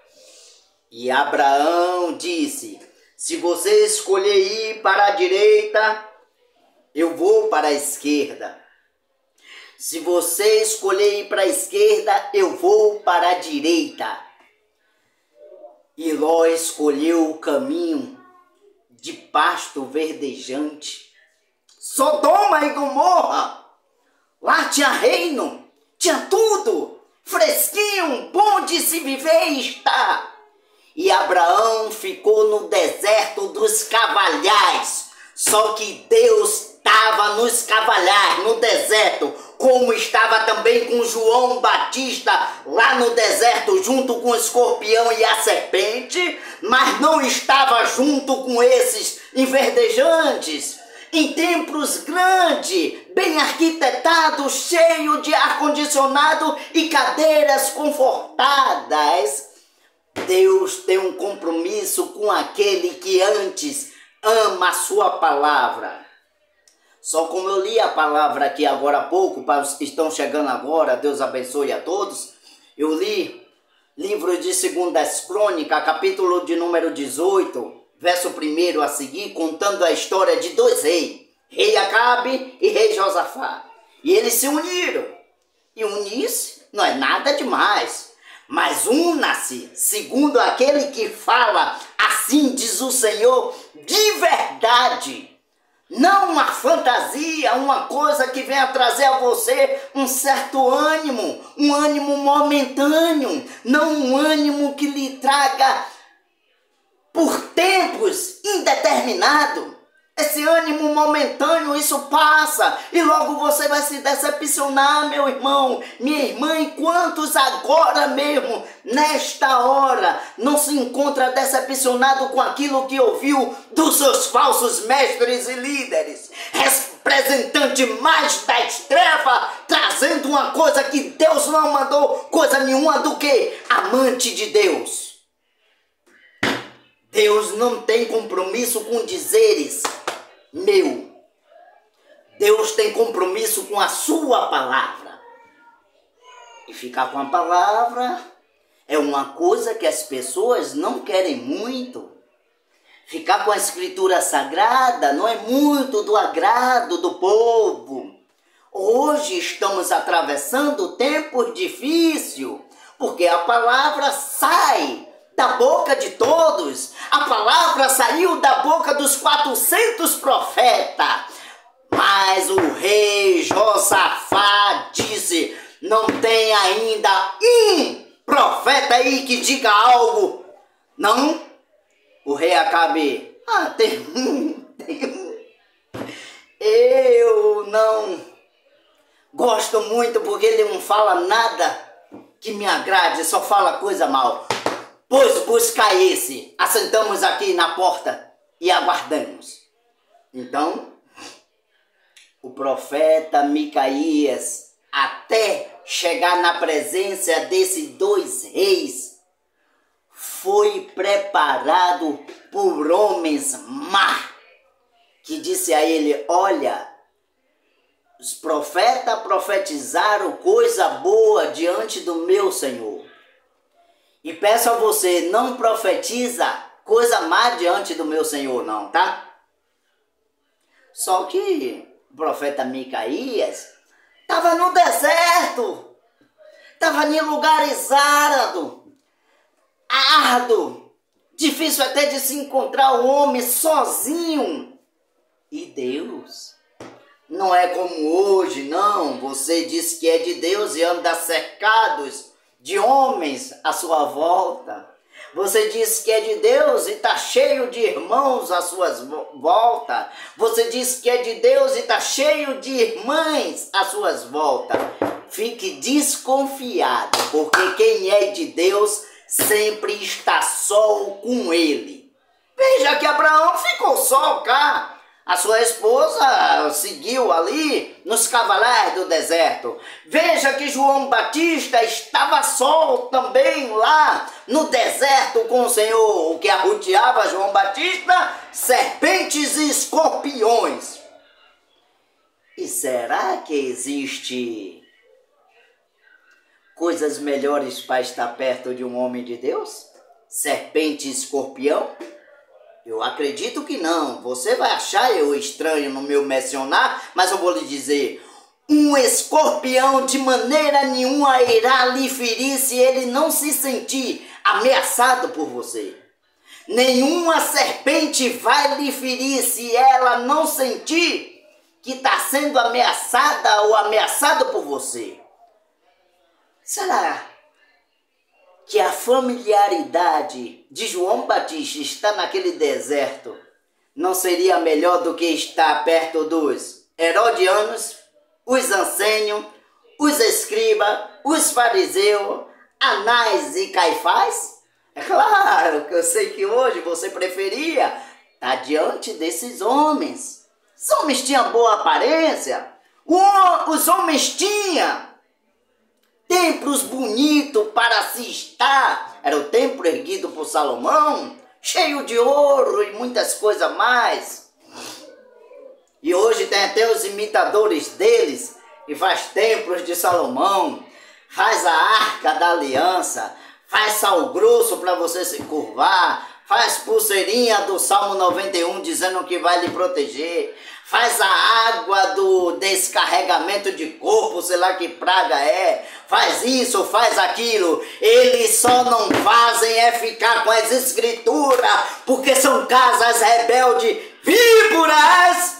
E Abraão disse: se você escolher ir para a direita, eu vou para a esquerda. Se você escolher ir para a esquerda, eu vou para a direita. E Ló escolheu o caminho de pasto verdejante. Sodoma e Gomorra, lá tinha reino, tinha tudo, fresquinho, bom de se viver e estar. E Abraão ficou no deserto dos cavalhais. Só que Deus estava nos cavalhais, no deserto, como estava também com João Batista lá no deserto, junto com o escorpião e a serpente, mas não estava junto com esses inverdejantes. Em templos grandes, bem arquitetados, cheio de ar-condicionado e cadeiras confortadas. Deus tem um compromisso com aquele que antes ama a sua palavra. Só como eu li a palavra aqui agora há pouco, para os que estão chegando agora, Deus abençoe a todos, eu li livro de 2 Crônicas, capítulo de número 18, verso 1 a seguir, contando a história de dois reis, rei Acabe e rei Josafá. E eles se uniram. E unir-se não é nada demais, mas una-se segundo aquele que fala, assim diz o Senhor, de verdade. Não uma fantasia, uma coisa que venha trazer a você um certo ânimo, um ânimo momentâneo, não um ânimo que lhe traga por tempos indeterminados. Esse ânimo momentâneo, isso passa e logo você vai se decepcionar, meu irmão, minha irmã. E quantos agora mesmo, nesta hora, não se encontra decepcionado com aquilo que ouviu dos seus falsos mestres e líderes, representante mais das trevas, trazendo uma coisa que Deus não mandou, coisa nenhuma do que amante de Deus. Deus não tem compromisso com dizeres meu. Deus tem compromisso com a sua palavra. E ficar com a palavra é uma coisa que as pessoas não querem muito. Ficar com a escritura sagrada não é muito do agrado do povo. Hoje estamos atravessando tempos difíceis, porque a palavra sai da boca de todos. A palavra saiu da boca dos 400 profetas. Mas o rei Josafá disse: não tem ainda um profeta aí que diga algo. Não? O rei Acabe: tem um. Eu não gosto muito porque ele não fala nada que me agrade, só fala coisa mal. Pois busca esse. Assentamos aqui na porta e aguardamos. Então, o profeta Micaías, até chegar na presença desses dois reis, foi preparado por homens má, que disse a ele: olha, os profetas profetizaram coisa boa diante do meu Senhor. E peço a você, não profetiza coisa má diante do meu Senhor, não, tá? Só que o profeta Micaías estava no deserto, estava em lugares árduo, difícil até de se encontrar o homem sozinho. E Deus não é como hoje, não. Você diz que é de Deus e anda cercados de homens à sua volta. Você diz que é de Deus e está cheio de irmãos à sua volta. Você diz que é de Deus e está cheio de irmãs à sua volta. Fique desconfiado, porque quem é de Deus sempre está só com ele. Veja que Abraão ficou só cá. A sua esposa seguiu ali nos cavaleiros do deserto. Veja que João Batista estava só também lá no deserto com o Senhor. O que arrodeava João Batista? Serpentes e escorpiões. E será que existe coisas melhores para estar perto de um homem de Deus? Serpente e escorpião? Eu acredito que não. Você vai achar eu estranho no meu mencionar, mas eu vou lhe dizer: um escorpião de maneira nenhuma irá lhe ferir se ele não se sentir ameaçado por você. Nenhuma serpente vai lhe ferir se ela não sentir que está sendo ameaçada ou ameaçado por você. Será que a familiaridade de João Batista está naquele deserto não seria melhor do que estar perto dos herodianos, os ansênios, os escribas, os fariseus, Anás e Caifás? É claro que eu sei que hoje você preferia estar diante desses homens. Os homens tinham boa aparência, os homens tinham templos bonitos para se estar. Era o templo erguido por Salomão, cheio de ouro e muitas coisas mais. E hoje tem até os imitadores deles, e faz templos de Salomão, faz a Arca da Aliança, faz sal grosso para você se curvar, faz pulseirinha do Salmo 91 dizendo que vai lhe proteger, faz a água do descarregamento de corpo, sei lá que praga é, faz isso, faz aquilo. Eles só não fazem é ficar com as escrituras, porque são casas rebeldes, víboras,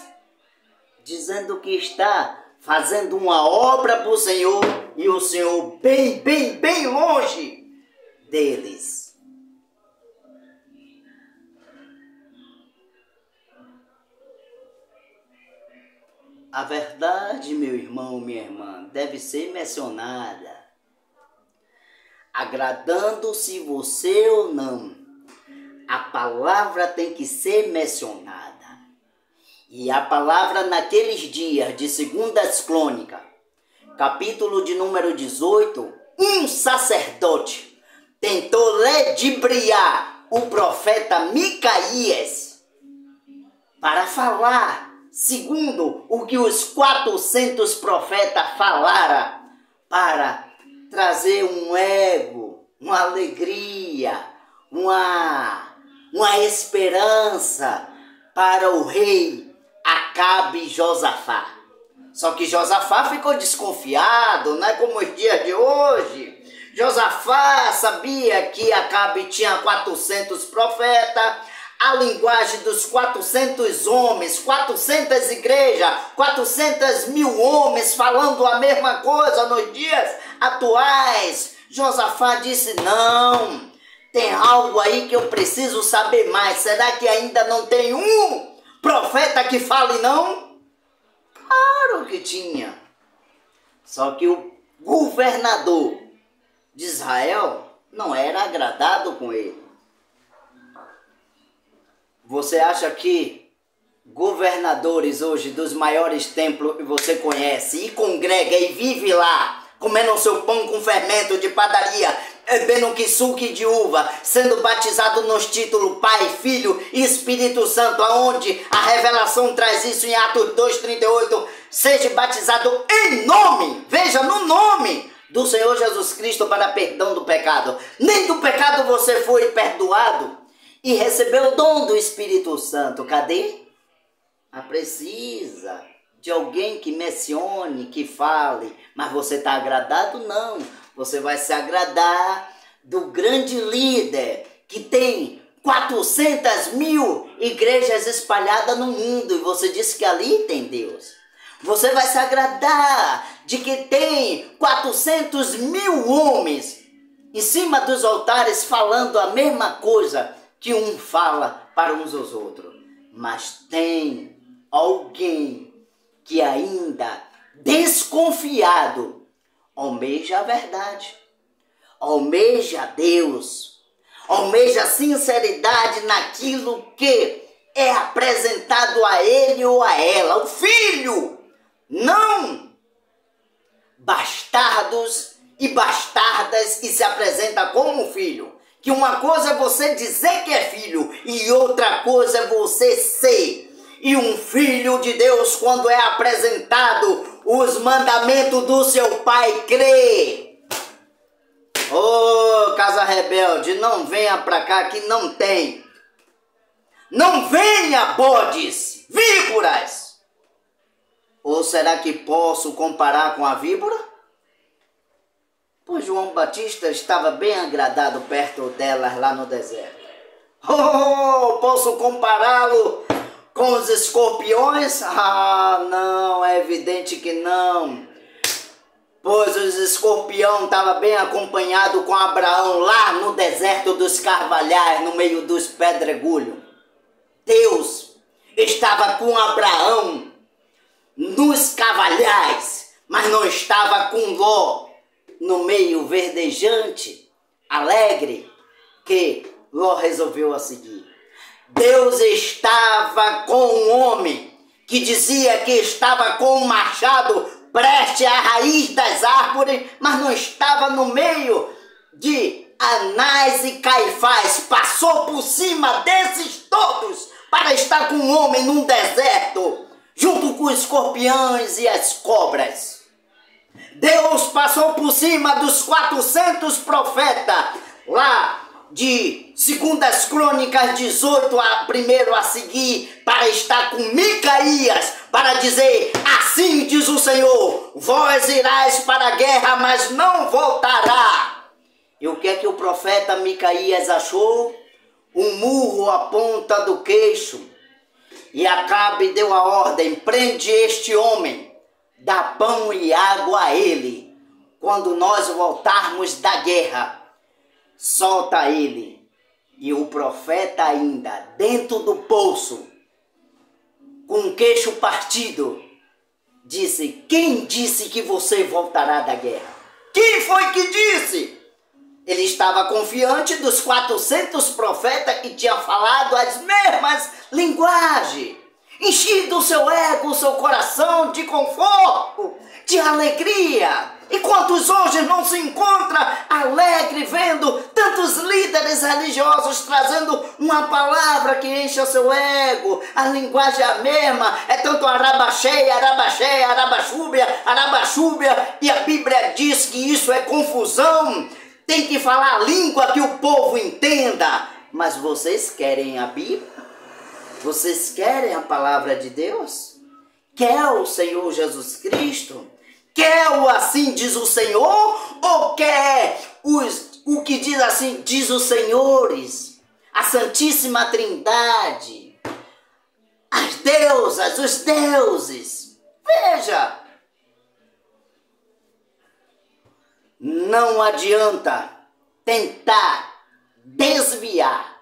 dizendo que está fazendo uma obra para o Senhor e o Senhor bem longe deles. A verdade, meu irmão, minha irmã, deve ser mencionada, agradando-se você ou não. A palavra tem que ser mencionada. E a palavra naqueles dias de 2 Crônicas, capítulo de número 18, um sacerdote tentou ludibriar o profeta Micaías para falar segundo o que os 400 profetas falaram, para trazer um ego, uma alegria, uma esperança para o rei Acabe e Josafá. Só que Josafá ficou desconfiado, não é como os dias de hoje. Josafá sabia que Acabe tinha 400 profetas, a linguagem dos 400 homens, 400 igrejas, 400 mil homens falando a mesma coisa nos dias atuais. Josafá disse: não, tem algo aí que eu preciso saber mais. Será que ainda não tem um profeta que fale não? Claro que tinha. Só que o governador de Israel não era agradado com ele. Você acha que governadores hoje dos maiores templos que você conhece e congrega e vive lá, comendo o seu pão com fermento de padaria, bebendo quissuque de uva, sendo batizado nos títulos Pai, Filho e Espírito Santo, aonde a revelação traz isso em Atos 2:38, seja batizado em nome, veja, no nome do Senhor Jesus Cristo para perdão do pecado. Nem do pecado você foi perdoado e recebeu o dom do Espírito Santo. Cadê? Precisa de alguém que mencione, que fale. Mas você está agradado? Não. Você vai se agradar do grande líder que tem 400 mil igrejas espalhadas no mundo. E você disse que ali tem Deus. Você vai se agradar de que tem 400 mil homens em cima dos altares, falando a mesma coisa que um fala para uns aos outros. Mas tem alguém que ainda desconfiado almeja a verdade, almeja Deus, almeja sinceridade naquilo que é apresentado a ele ou a ela, o filho, não bastardos e bastardas que se apresenta como filho. Que uma coisa é você dizer que é filho e outra coisa é você ser. E um filho de Deus, quando é apresentado os mandamentos do seu pai, crê. Ô, casa rebelde, não venha pra cá que não tem. Não venha, bodes, víboras. Ou será que posso comparar com a víbora? Pois João Batista estava bem agradado perto delas lá no deserto. Oh, posso compará-lo com os escorpiões? Ah, não, é evidente que não. Pois os escorpiões estavam bem acompanhados com Abraão lá no deserto dos carvalhais, no meio dos pedregulhos. Deus estava com Abraão nos carvalhais, mas não estava com Ló no meio verdejante, alegre, que Ló resolveu a seguir. Deus estava com um homem que dizia que estava com um machado preste à raiz das árvores, mas não estava no meio de Anás e Caifás. Passou por cima desses todos para estar com um homem num deserto, junto com os escorpiões e as cobras. Deus passou por cima dos 400 profetas, lá de 2 Crônicas 18, primeiro a seguir, para estar com Micaías, para dizer, assim diz o Senhor, vós irás para a guerra, mas não voltará. E o que é que o profeta Micaías achou? Um murro à ponta do queixo. E Acabe deu a ordem, prende este homem, dá pão e água a ele. Quando nós voltarmos da guerra, solta ele. E o profeta ainda, dentro do poço, com o queixo partido, disse, quem disse que você voltará da guerra? Quem foi que disse? Ele estava confiante dos 400 profetas que tinham falado as mesmas linguagens, enchido o seu ego, o seu coração de conforto, de alegria. E quantos hoje não se encontram alegre vendo tantos líderes religiosos trazendo uma palavra que enche o seu ego, a linguagem é a mesma, é tanto arabaxé, arabaxé, arabaxúbia, arabaxúbia, e a Bíblia diz que isso é confusão. Tem que falar a língua que o povo entenda. Mas vocês querem a Bíblia? Vocês querem a palavra de Deus? Quer o Senhor Jesus Cristo? Quer o assim diz o Senhor? Ou quer o que diz assim diz os senhores? A Santíssima Trindade? As deusas, os deuses? Veja! Não adianta tentar desviar,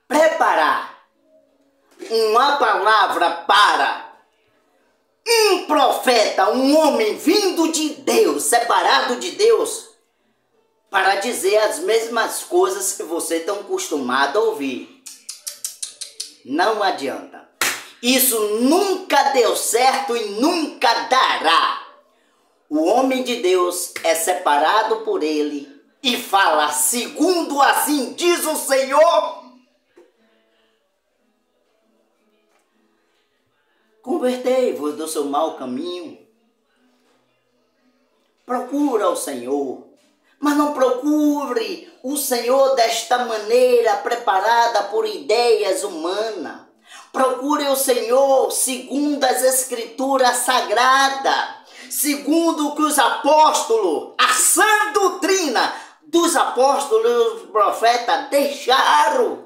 preparar uma palavra para um profeta, um homem vindo de Deus, separado de Deus, para dizer as mesmas coisas que você está acostumado a ouvir. Não adianta. Isso nunca deu certo e nunca dará. O homem de Deus é separado por ele e fala, segundo assim diz o Senhor. Convertei-vos do seu mau caminho. Procura o Senhor, mas não procure o Senhor desta maneira preparada por ideias humanas. Procure o Senhor segundo as Escrituras Sagradas. Segundo o que os apóstolos, a sã doutrina dos apóstolos e dos profetas deixaram.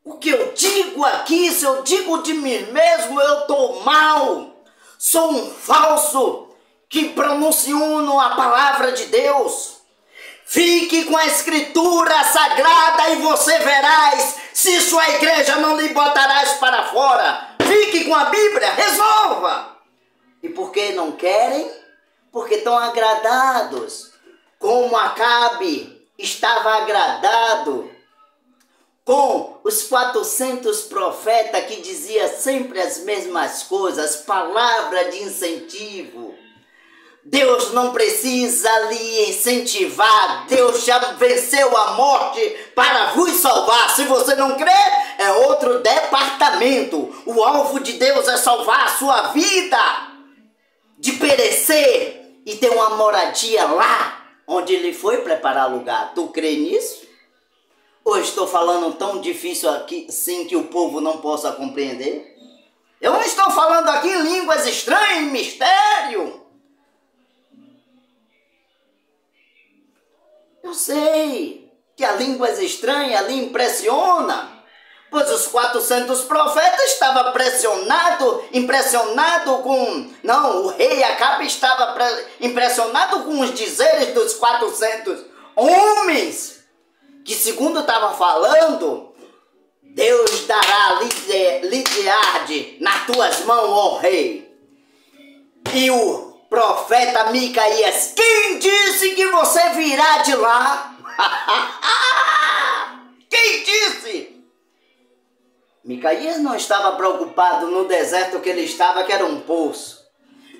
O que eu digo aqui, se eu digo de mim mesmo, eu estou mal. Sou um falso que pronunciou a palavra de Deus. Fique com a escritura sagrada e você verás se sua igreja não lhe botarás para fora. Fique com a Bíblia, resolva. E por que não querem? Porque estão agradados. Como Acabe estava agradado com os 400 profetas que diziam sempre as mesmas coisas, palavra de incentivo. Deus não precisa lhe incentivar, Deus já venceu a morte para vos salvar. Se você não crê, é outro departamento. O alvo de Deus é salvar a sua vida de perecer e ter uma moradia lá onde Ele foi preparar lugar. Tu crê nisso? Ou estou falando tão difícil aqui, sim, que o povo não possa compreender? Eu não estou falando aqui em línguas estranhas, em mistério. Eu sei que a línguas estranhas ali impressiona, pois os 400 profetas estavam impressionado com... Não, o rei Acabe estava impressionado com os dizeres dos 400 homens, que segundo estava falando, Deus dará lidiade nas tuas mãos, ó rei. E o profeta Micaías, quem disse que você virá de lá? Quem disse? Micaías não estava preocupado no deserto que ele estava, que era um poço.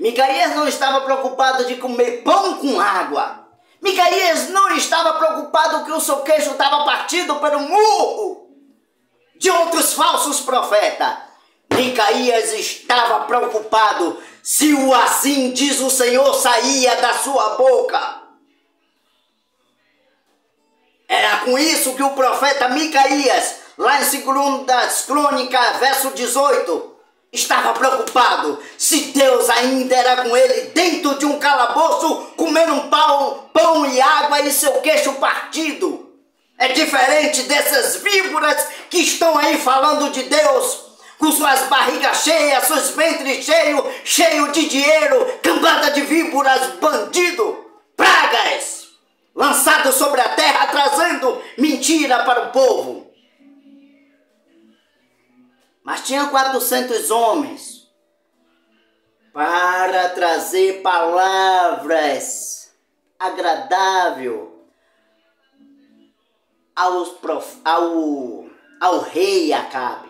Micaías não estava preocupado de comer pão com água. Micaías não estava preocupado que o seu queixo estava partido pelo murro de outros falsos profetas. Micaías estava preocupado se o assim diz o Senhor saía da sua boca. Era com isso que o profeta Micaías, lá em 2 Crônicas, verso 18, estava preocupado se Deus ainda era com ele dentro de um calabouço, comendo um pão e água e seu queixo partido. É diferente dessas víboras que estão aí falando de Deus, com suas barrigas cheias, seus ventres cheios de dinheiro, cambada de víboras, bandido, pragas, lançados sobre a terra, trazendo mentira para o povo. Mas tinha 400 homens para trazer palavras agradáveis ao rei Acabe.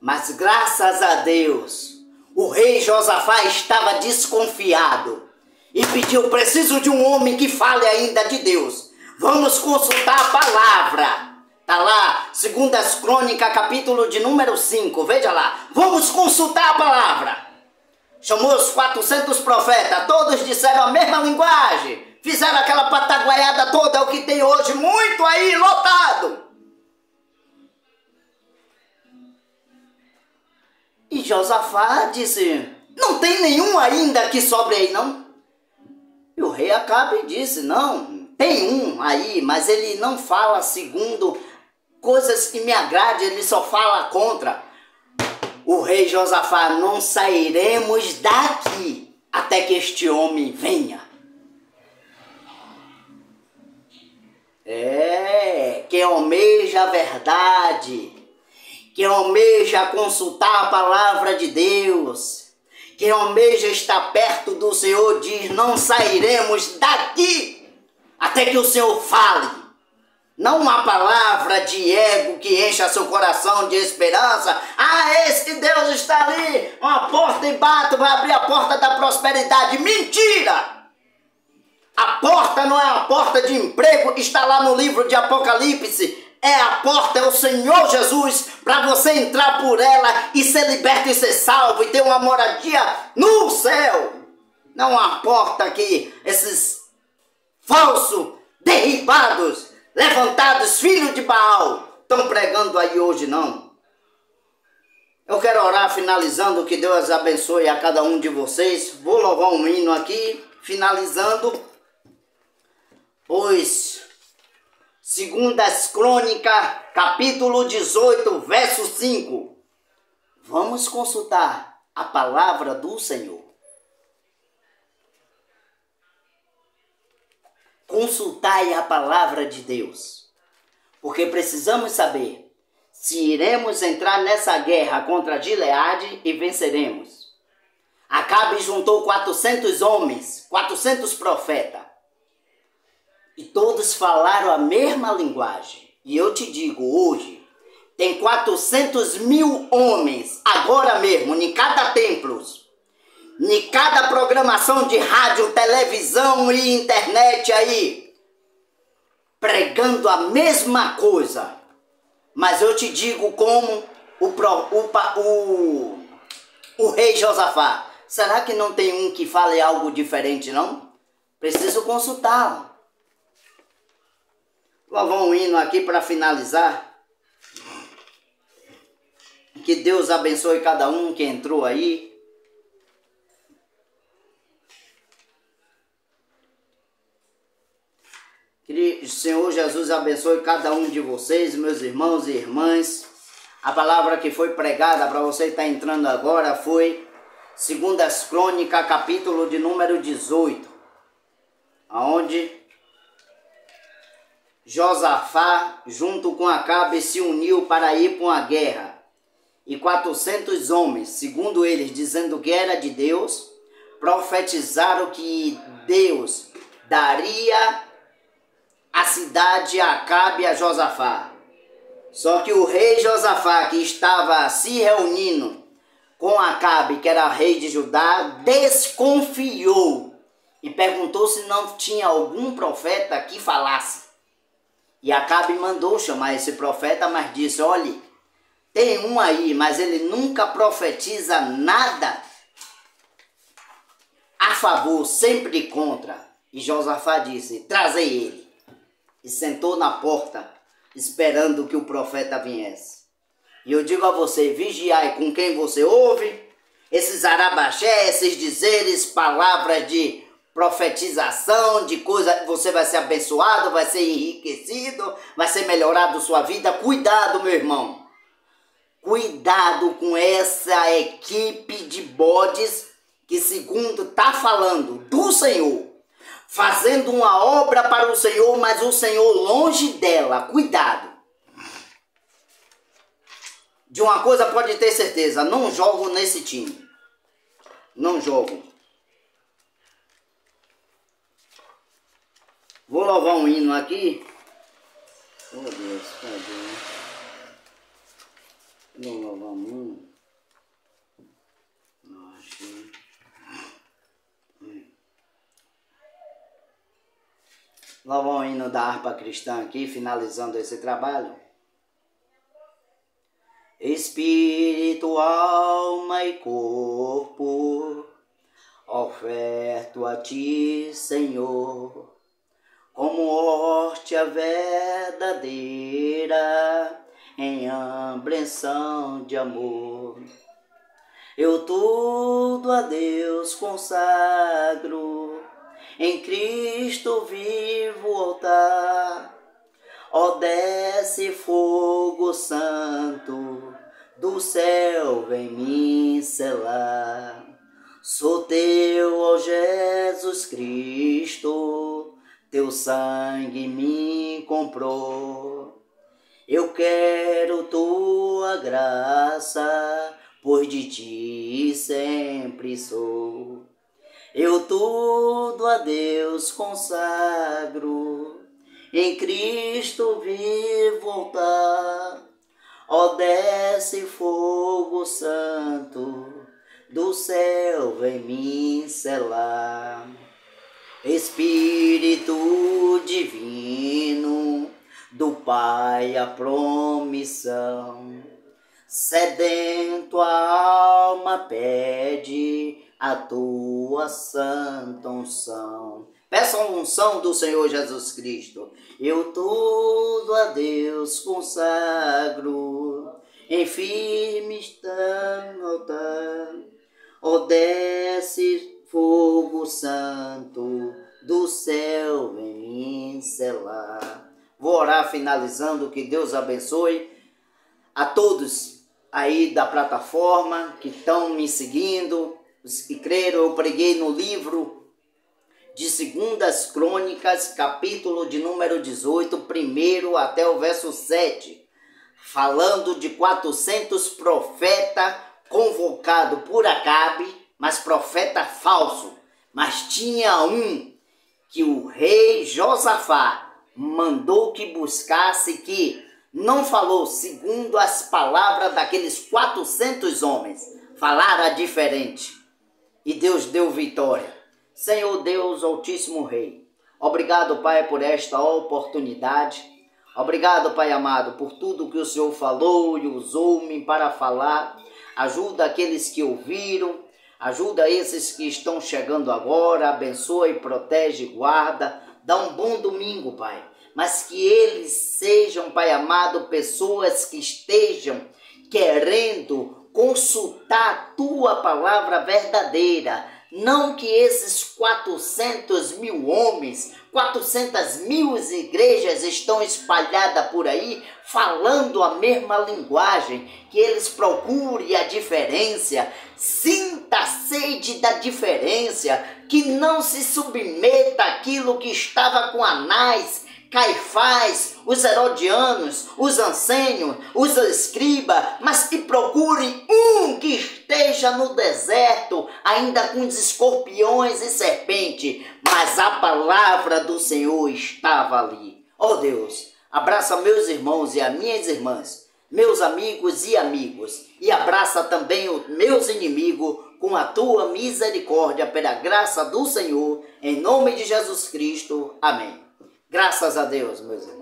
Mas graças a Deus, o rei Josafá estava desconfiado e pediu: preciso de um homem que fale ainda de Deus. Vamos consultar a palavra. Está lá, 2 Crônicas, capítulo de número 5, veja lá. Vamos consultar a palavra. Chamou os 400 profetas, todos disseram a mesma linguagem. Fizeram aquela pataguaiada toda, é o que tem hoje, muito aí, lotado. E Josafá disse: não tem nenhum ainda que sobre aí, não? E o rei Acabe disse: não, tem um aí, mas ele não fala segundo coisas que me agradem, ele só fala contra. O rei Josafá: não sairemos daqui até que este homem venha. Quem almeja a verdade, quem almeja consultar a palavra de Deus, quem almeja estar perto do Senhor, diz: não sairemos daqui até que o Senhor fale. Não uma palavra de ego que encha seu coração de esperança. Eis que Deus está ali, uma porta e bato, vai abrir a porta da prosperidade. Mentira! A porta não é a porta de emprego que está lá no livro de Apocalipse. A porta é o Senhor Jesus, para você entrar por ela e ser liberto e ser salvo e ter uma moradia no céu. Não a porta que esses falsos, derribados, levantados, filhos de Baal, estão pregando aí hoje, não. Eu quero orar finalizando, que Deus abençoe a cada um de vocês. Vou louvar um hino aqui, finalizando. Pois, 2 Crônicas, capítulo 18, verso 5. Vamos consultar a palavra do Senhor. consultai a palavra de Deus, porque precisamos saber se iremos entrar nessa guerra contra Gileade e venceremos. Acabe juntou 400 homens, 400 profetas, e todos falaram a mesma linguagem. E eu te digo, hoje, tem 400.000 homens, agora mesmo, em cada templo, em cada programação de rádio, televisão e internet aí, pregando a mesma coisa. Mas eu te digo como o rei Josafá. Será que não tem um que fale algo diferente, não? Preciso consultá-lo. Vamos um hino aqui para finalizar. Que Deus abençoe cada um que entrou aí. Que o Senhor Jesus abençoe cada um de vocês, meus irmãos e irmãs. A palavra que foi pregada para você que está entrando agora foi 2 Crônicas, capítulo de número 18, onde Josafá, junto com Acabe, se uniu para ir para uma guerra. E 400 homens, segundo eles, dizendo que era de Deus, profetizaram que Deus daria a cidade a Acabe e a Josafá. Só que o rei Josafá, que estava se reunindo com Acabe, que era rei de Judá, desconfiou e perguntou se não tinha algum profeta que falasse. E Acabe mandou chamar esse profeta, mas disse, olhe, tem um aí, mas ele nunca profetiza nada a favor, sempre contra. E Josafá disse, trazei ele. E sentou na porta, esperando que o profeta viesse. E eu digo a você, vigiai com quem você ouve, esses arabaxé, esses dizeres, palavras de profetização, de coisa, você vai ser abençoado, vai ser enriquecido, vai ser melhorado sua vida. Cuidado, meu irmão. Cuidado com essa equipe de bodes que, segundo está falando do Senhor, fazendo uma obra para o Senhor, mas o Senhor longe dela. Cuidado. De uma coisa pode ter certeza, não jogo nesse time. Não jogo. Vou louvar um hino aqui. Oh Deus, cadê? Vou louvar um hino. Não achei. Louvar um hino da harpa cristã aqui, finalizando esse trabalho. Espírito, alma e corpo, oferto a ti, Senhor, como hóstia verdadeira, em ambração de amor. Eu tudo a Deus consagro, em Cristo vivo altar. Ó, desce fogo santo, do céu vem me selar. Sou teu, ó Jesus Cristo, teu sangue me comprou. Eu quero tua graça, pois de ti sempre sou. Eu tudo a Deus consagro, em Cristo vivo altar. Ó, desce fogo santo, do céu vem me selar. Espírito divino, do Pai a promissão, sedento a alma pede a tua santa unção. Peça a unção do Senhor Jesus Cristo. Eu tudo a Deus consagro, em firme altar. Ó, desce fogo santo, do céu vem me selar. Vou orar finalizando, que Deus abençoe a todos aí da plataforma que estão me seguindo, os que creram. Eu preguei no livro de 2 Crônicas, capítulo de número 18, primeiro até o verso 7, falando de 400 profetas convocados por Acabe, mas profeta falso. Mas tinha um que o rei Josafá mandou que buscasse, que não falou segundo as palavras daqueles 400 homens, falara diferente. E Deus deu vitória. Senhor Deus, Altíssimo Rei, obrigado, Pai, por esta oportunidade. Obrigado, Pai amado, por tudo que o Senhor falou e usou-me para falar. Ajuda aqueles que ouviram, ajuda esses que estão chegando agora, abençoa e protege e guarda. Dá um bom domingo, Pai. Mas que eles sejam, Pai amado, pessoas que estejam querendo consultar a Tua palavra verdadeira. Não que esses 400 mil homens, 400 mil igrejas estão espalhadas por aí, falando a mesma linguagem, que eles procurem a diferença, sinta a sede da diferença, que não se submeta àquilo que estava com Anás, Caifás, os herodianos, os anciãos, os escribas, mas que procure um que esteja no deserto, ainda com os escorpiões e serpente, mas a palavra do Senhor estava ali. Oh Deus, abraça meus irmãos e as minhas irmãs, meus amigos e amigos, e abraça também os meus inimigos com a tua misericórdia, pela graça do Senhor, em nome de Jesus Cristo. Amém. Graças a Deus, meus irmãos.